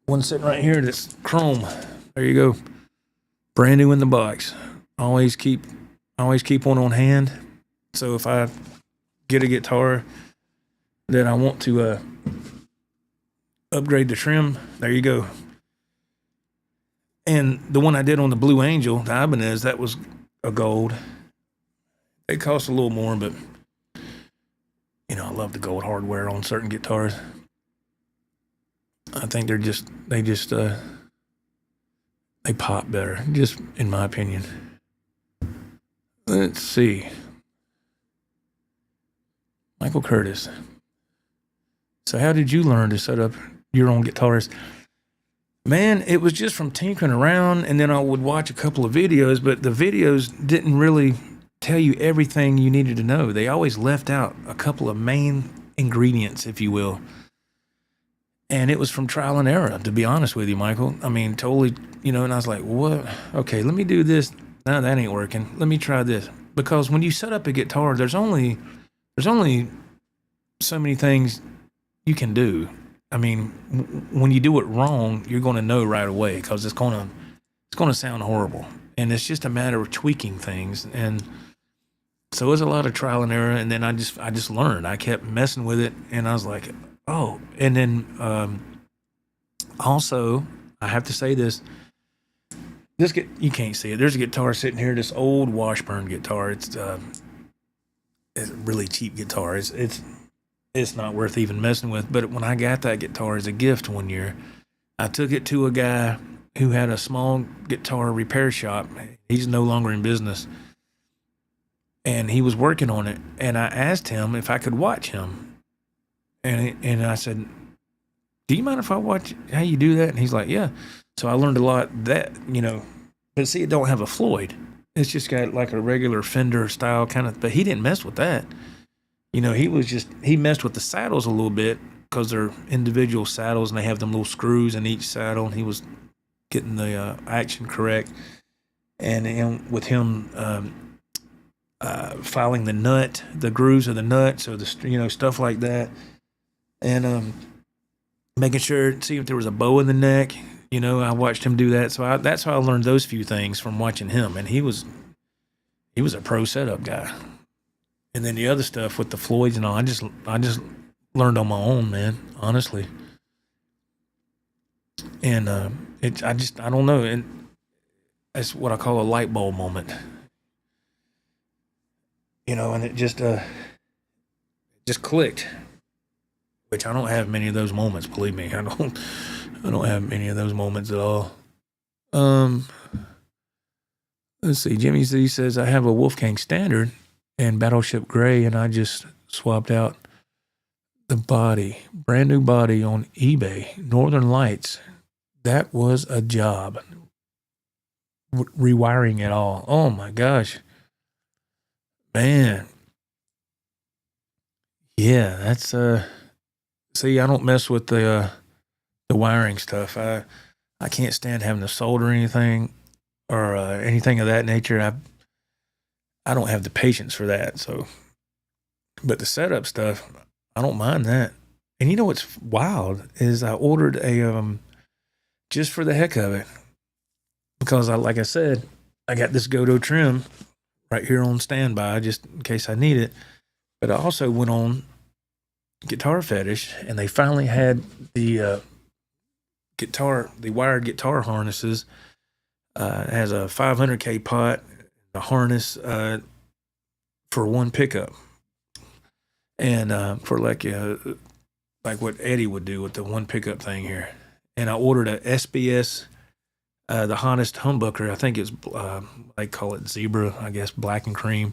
one sitting right here that's chrome. There you go. Brand new in the box. Always keep one on hand. So if I get a guitar that I want to upgrade the trim, there you go. And the one I did on the Blue Angel, the Ibanez, that was a gold. It cost a little more, but you know, I love the gold hardware on certain guitars. I think they pop better, just in my opinion. Let's see. Michael Curtis. So how did you learn to set up your own guitars? Man, it was just from tinkering around, and then I would watch a couple of videos, but the videos didn't really tell you everything you needed to know. They always left out a couple of main ingredients, if you will. And it was from trial and error, to be honest with you, Michael. I mean, totally, you know, and I was like, what? Okay, let me do this. No, that ain't working. Let me try this. Because when you set up a guitar, there's only so many things you can do. I mean, when you do it wrong, you're going to know right away, because it's going to sound horrible. And it's just a matter of tweaking things. And so it was a lot of trial and error. And then I just learned. I kept messing with it, and I was like, oh. And then also, I have to say this. You can't see it. There's a guitar sitting here, this old Washburn guitar. It's a really cheap guitar. It's not worth even messing with. But when I got that guitar as a gift one year, I took it to a guy who had a small guitar repair shop. He's no longer in business. And he was working on it. And I asked him if I could watch him. And I said, do you mind if I watch how you do that? And he's like, yeah. So I learned a lot that, you know, but see, it don't have a Floyd. It's just got like a regular Fender style kind of, but he didn't mess with that. You know, he messed with the saddles a little bit, because they're individual saddles and they have them little screws in each saddle, and he was getting the action correct. And with him filing the nut, the grooves of the nuts, or the, you know, stuff like that. And making sure, see if there was a bow in the neck. You know, I watched him do that. So that's how I learned those few things, from watching him. And he was a pro setup guy. And then the other stuff with the Floyds and all, I just learned on my own, man, honestly. And I don't know. And that's what I call a light bulb moment. You know, and it just clicked. Which I don't have many of those moments, believe me. I don't have many of those moments at all. Let's see. Jimmy Z says, I have a Wolfgang Standard and Battleship Gray, and I just swapped out the body, brand new body on eBay, Northern Lights. That was a job. Rewiring it all. Oh my gosh. Man. Yeah, that's see, I don't mess with the wiring stuff. I can't stand having to solder anything or anything of that nature. I don't have the patience for that. So, but the setup stuff, I don't mind that. And you know what's wild is I ordered a just for the heck of it, because like I said, I got this Godot trim right here on standby just in case I need it. But I also went on Guitar Fetish, and they finally had the wired guitar harnesses. It has a 500K pot, a harness for one pickup, and for like what Eddie would do with the one pickup thing here. And I ordered a SBS, the hottest humbucker. I think it's they call it Zebra, I guess, black and cream.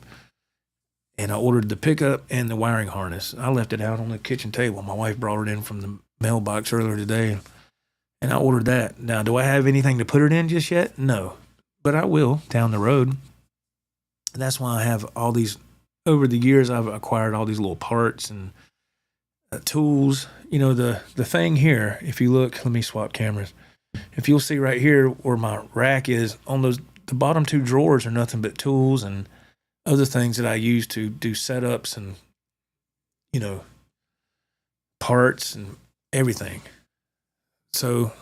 And I ordered the pickup and the wiring harness. I left it out on the kitchen table. My wife brought it in from the mailbox earlier today, and I ordered that. Now, do I have anything to put it in just yet? No, but I will down the road. And that's why I have all these. Over the years, I've acquired all these little parts and tools. You know, the thing here, if you look, let me swap cameras. If you'll see right here where my rack is, on the bottom two drawers are nothing but tools and other things that I use to do setups and, you know, parts and everything. So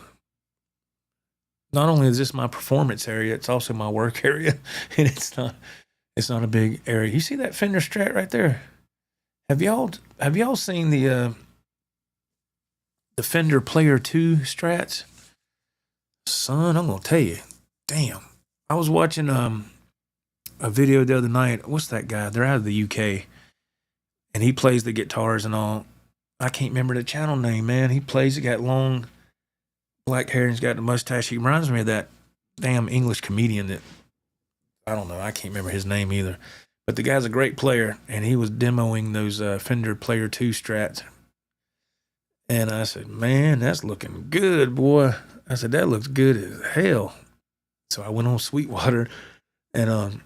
not only is this my performance area, it's also my work area, and it's not a big area. You see that Fender Strat right there? Have y'all seen the Fender Player 2 Strats? Son, I'm gonna tell you, damn. I was watching a video the other night. What's that guy? They're out of the UK, and he plays the guitars and all. I can't remember the channel name, man. He plays. He got long black hair and he's got the mustache. He reminds me of that damn English comedian that, I don't know, I can't remember his name either. But the guy's a great player, and he was demoing those Fender Player 2 Strats. And I said, man, that's looking good, boy. I said, that looks good as hell. So I went on Sweetwater, and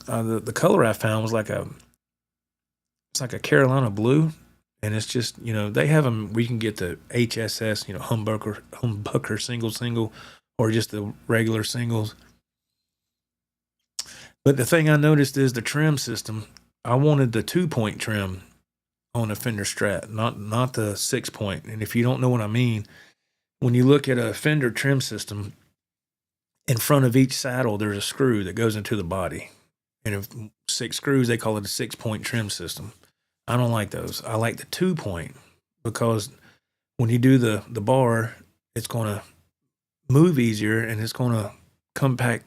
the color I found was it's like a Carolina blue, and it's just, you know, they have them where you can get the HSS, you know, humbucker single, or just the regular singles. But the thing I noticed is the trim system. I wanted the 2-point trim on a Fender Strat, not the 6-point. And if you don't know what I mean, when you look at a Fender trim system, in front of each saddle, there's a screw that goes into the body. And if 6 screws, they call it a 6-point trim system. I don't like those. I like the 2-point, because when you do the bar, it's going to move easier, and it's going to come back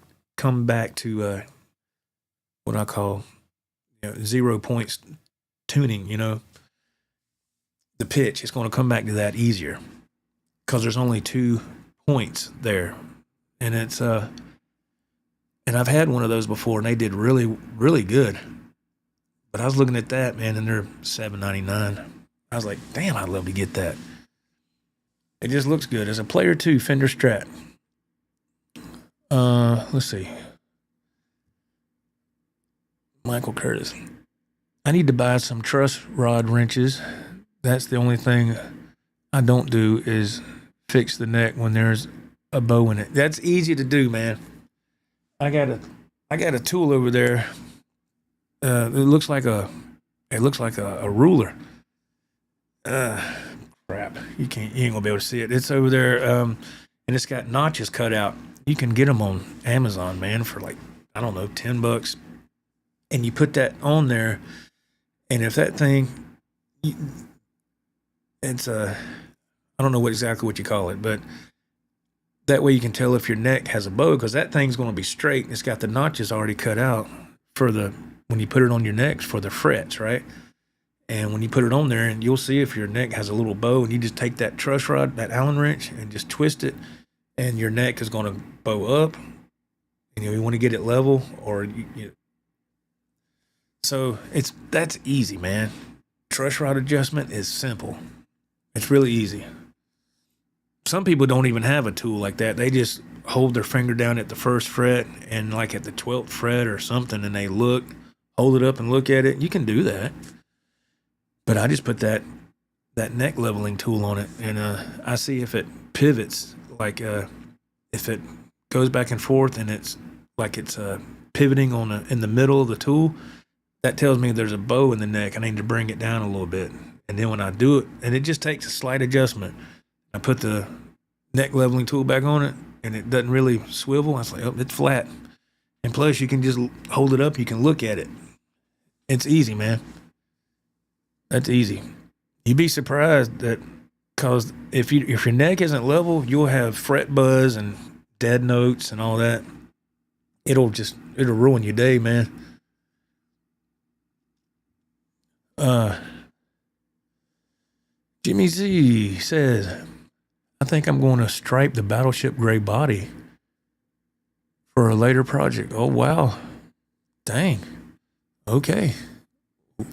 to what I call, you know, 0 points tuning. You know, the pitch, it's going to come back to that easier because there's only 2 points there, and it's and I've had one of those before, and they did really, really good. But I was looking at that, man, and they're $7.99. I was like, damn, I'd love to get that. It just looks good. As a Player 2 Fender Strat. Let's see. Michael Curtis. I need to buy some truss rod wrenches. That's the only thing I don't do is fix the neck when there's a bow in it. That's easy to do, man. I got a tool over there. It looks like a ruler. Crap. You ain't gonna be able to see it. It's over there, and it's got notches cut out. You can get them on Amazon, man, for like, I don't know, $10. And you put that on there, and if that thing, it's I don't know exactly what you call it, but that way you can tell if your neck has a bow, because that thing's going to be straight. It's got the notches already cut out for when you put it on your neck for the frets, right? And when you put it on there, and you'll see if your neck has a little bow, and you just take that truss rod, that Allen wrench, and just twist it, and your neck is going to bow up, and You want to get it level, or so that's easy, man. Truss rod adjustment is simple. It's really easy. Some people don't even have a tool like that. They just hold their finger down at the first fret and like at the 12th fret or something, and they hold it up and look at it. You can do that. But I just put that neck leveling tool on it, and I see if it pivots, like if it goes back and forth and it's like it's pivoting in the middle of the tool. That tells me there's a bow in the neck. I need to bring it down a little bit. And then when I do it, and it just takes a slight adjustment, I put the neck leveling tool back on it, and it doesn't really swivel. I was like, oh, it's flat. And plus, you can just hold it up. You can look at it. It's easy, man. That's easy. You'd be surprised that, because if your neck isn't level, you'll have fret buzz and dead notes and all that. It'll ruin your day, man. Jimmy Z says, I think I'm going to stripe the Battleship gray body for a later project. Oh, wow. Dang. Okay.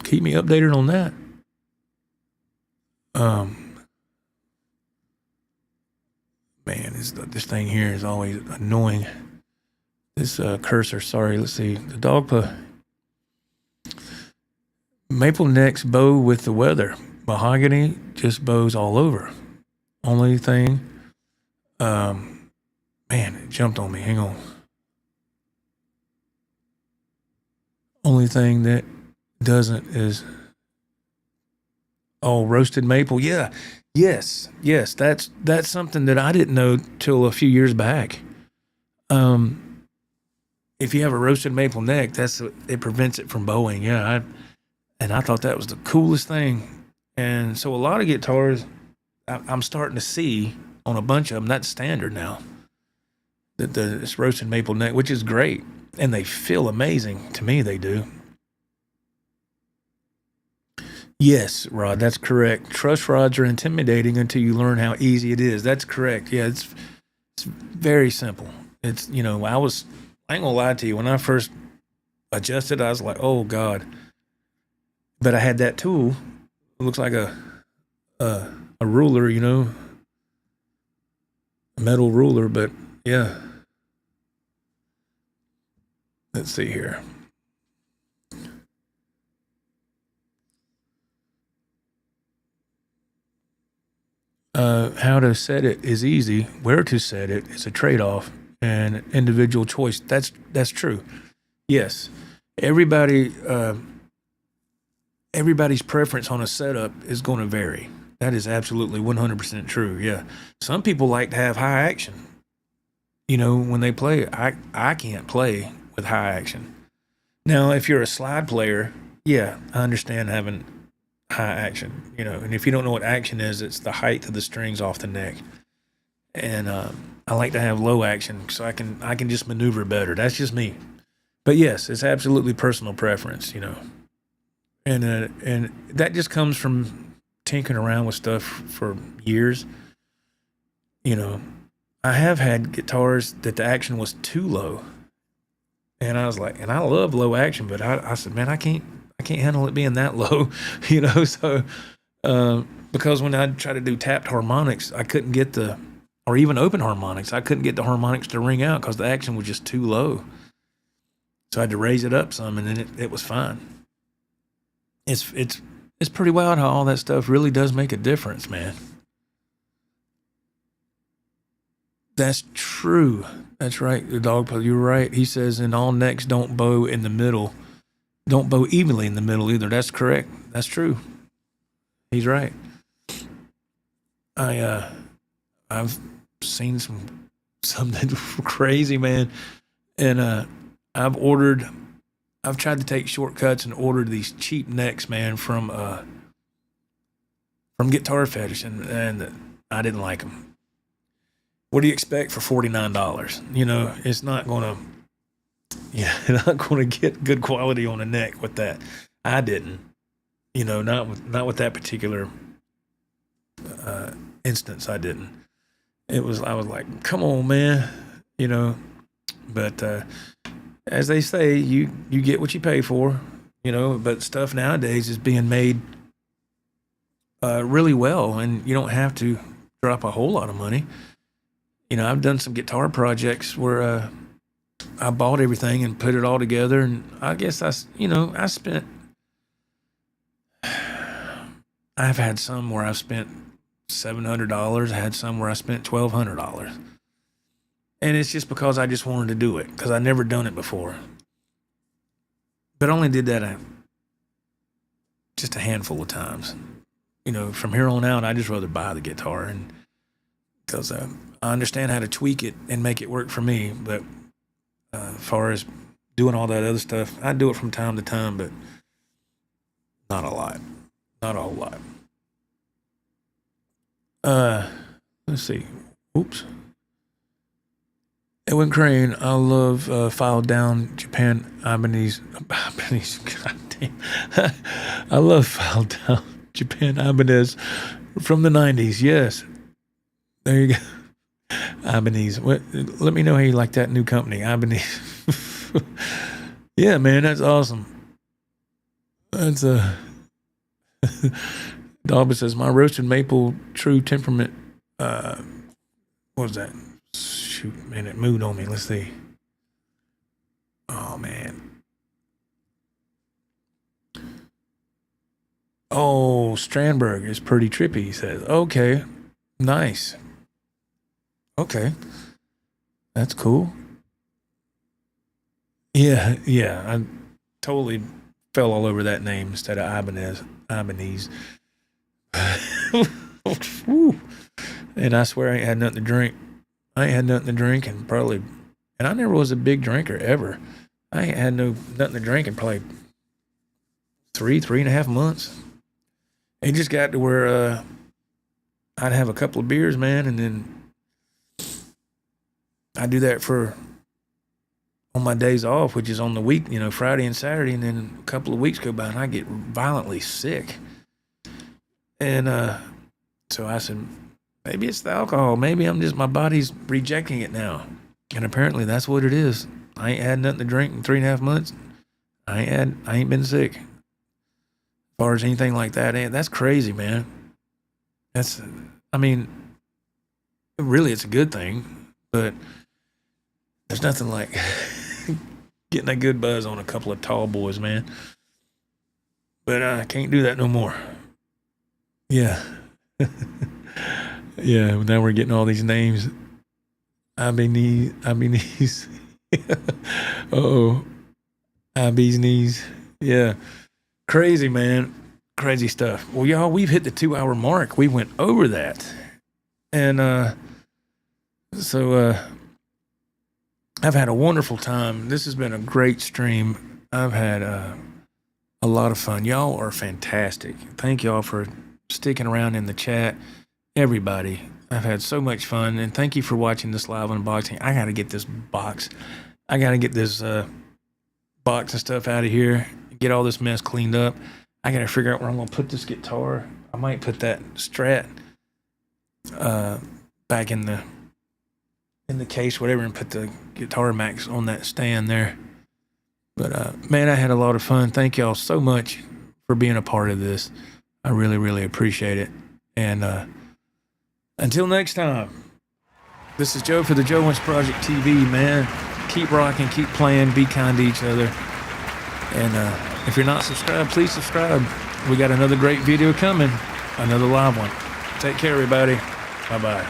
Keep me updated on that. Man, this thing here is always annoying. This cursor, sorry, let's see. The Dogpa maple necks bow with the weather. Mahogany just bows all over. Only thing, man, it jumped on me. Hang on. Only thing that doesn't is roasted maple. Yeah, yes. That's something that I didn't know till a few years back. If you have a roasted maple neck, it prevents it from bowing. Yeah, I thought that was the coolest thing. And so a lot of guitars, I'm starting to see on a bunch of them, that's standard now. That it's roasted maple neck, which is great. And they feel amazing. To me, they do. Yes, Rod, that's correct. Truss rods are intimidating until you learn how easy it is. That's correct. Yeah, it's very simple. It's, I ain't gonna lie to you. When I first adjusted, I was like, oh God. But I had that tool. It looks like a ruler, a metal ruler, but yeah. Let's see here. How to set it is easy. Where to set it is a trade-off and individual choice. That's true. Yes. Everybody's preference on a setup is going to vary. That is absolutely 100% true. Yeah. Some people like to have high action. When they play, I can't play with high action. Now, if you're a slide player, yeah, I understand having high action, and if you don't know what action is, it's the height of the strings off the neck. And I like to have low action so I can just maneuver better. That's just me. But yes, it's absolutely personal preference, And that just comes from tinkering around with stuff for years. I have had guitars that the action was too low. And I was like, and I love low action, but I said, man, I can't handle it being that low, so because when I try to do tapped harmonics, I couldn't get or even open harmonics, I couldn't get the harmonics to ring out because the action was just too low. So I had to raise it up some, and then it was fine. It's pretty wild how all that stuff really does make a difference, man. That's true. That's right. The dog, you're right. He says, and all necks don't bow in the middle. Don't bow evenly in the middle either. That's correct. That's true. He's right. I've seen something crazy, man. And I've tried to take shortcuts and ordered these cheap necks, man, from Guitar Fetish, and I didn't like them. What do you expect for $49? It's not going to get good quality on a neck with that. I didn't, not with that particular instance. I didn't. I was like, come on, man, But as they say, you get what you pay for, you know. But stuff nowadays is being made really well, and you don't have to drop a whole lot of money. You know, I've done some guitar projects where I bought everything and put it all together, and I guess I spent. I've had some where I've spent $700. I had some where I spent $1,200, and it's just because I just wanted to do it because I never done it before. But I only did that just a handful of times. You know, from here on out, I just rather buy the guitar, and because I understand how to tweak it and make it work for me. But as far as doing all that other stuff, I do it from time to time, but not a lot, not a whole lot. Let's see. Oops. Edwin Crane, I love File Down Japan Ibanez. Goddamn. I love File Down Japan Ibanez from the 90s. Yes. There you go. Ibanez. Let me know how you like that new company, Ibanez. Yeah, man, that's awesome. That's Dalby says, my roasted maple true temperament, what was that? Shoot, man, it moved on me. Let's see. Oh, man. Oh, Strandberg is pretty trippy, he says. Okay, nice. Okay, that's cool. Yeah, I totally fell all over that name instead of Ibanez. And I swear I ain't had nothing to drink. I ain't had nothing to drink and I never was a big drinker ever. I ain't had nothing to drink in probably 3.5 months. It just got to where I'd have a couple of beers, man, and then I do that on my days off, which is on the week, you know, Friday and Saturday, and then a couple of weeks go by and I get violently sick. And so I said, maybe it's the alcohol. Maybe my body's rejecting it now. And apparently that's what it is. I ain't had nothing to drink in 3.5 months. I ain't been sick. As far as anything like that, that's crazy, man. Really it's a good thing, but there's nothing like getting a good buzz on a couple of tall boys, man. But I can't do that no more. Yeah. Yeah, now we're getting all these names. Ibanez. Uh-oh. Ibanez. Yeah. Crazy, man. Crazy stuff. Well, y'all, we've hit the 2-hour mark. We went over that. And so I've had a wonderful time. This has been a great stream. I've had a lot of fun. Y'all are fantastic. Thank y'all for sticking around in the chat. Everybody, I've had so much fun, and thank you for watching this live unboxing. I gotta get this box. I gotta get this box and stuff out of here, get all this mess cleaned up. I gotta figure out where I'm gonna put this guitar. I might put that Strat back in the case, whatever, and put the Guitar Max on that stand there. But man, I had a lot of fun. Thank y'all so much for being a part of this. I really, really appreciate it. And until next time, this is Joe for the Joe Wentz Project TV, man. Keep rocking, keep playing, be kind to each other. And if you're not subscribed, please subscribe. We got another great video coming, another live one. Take care, everybody. Bye-bye.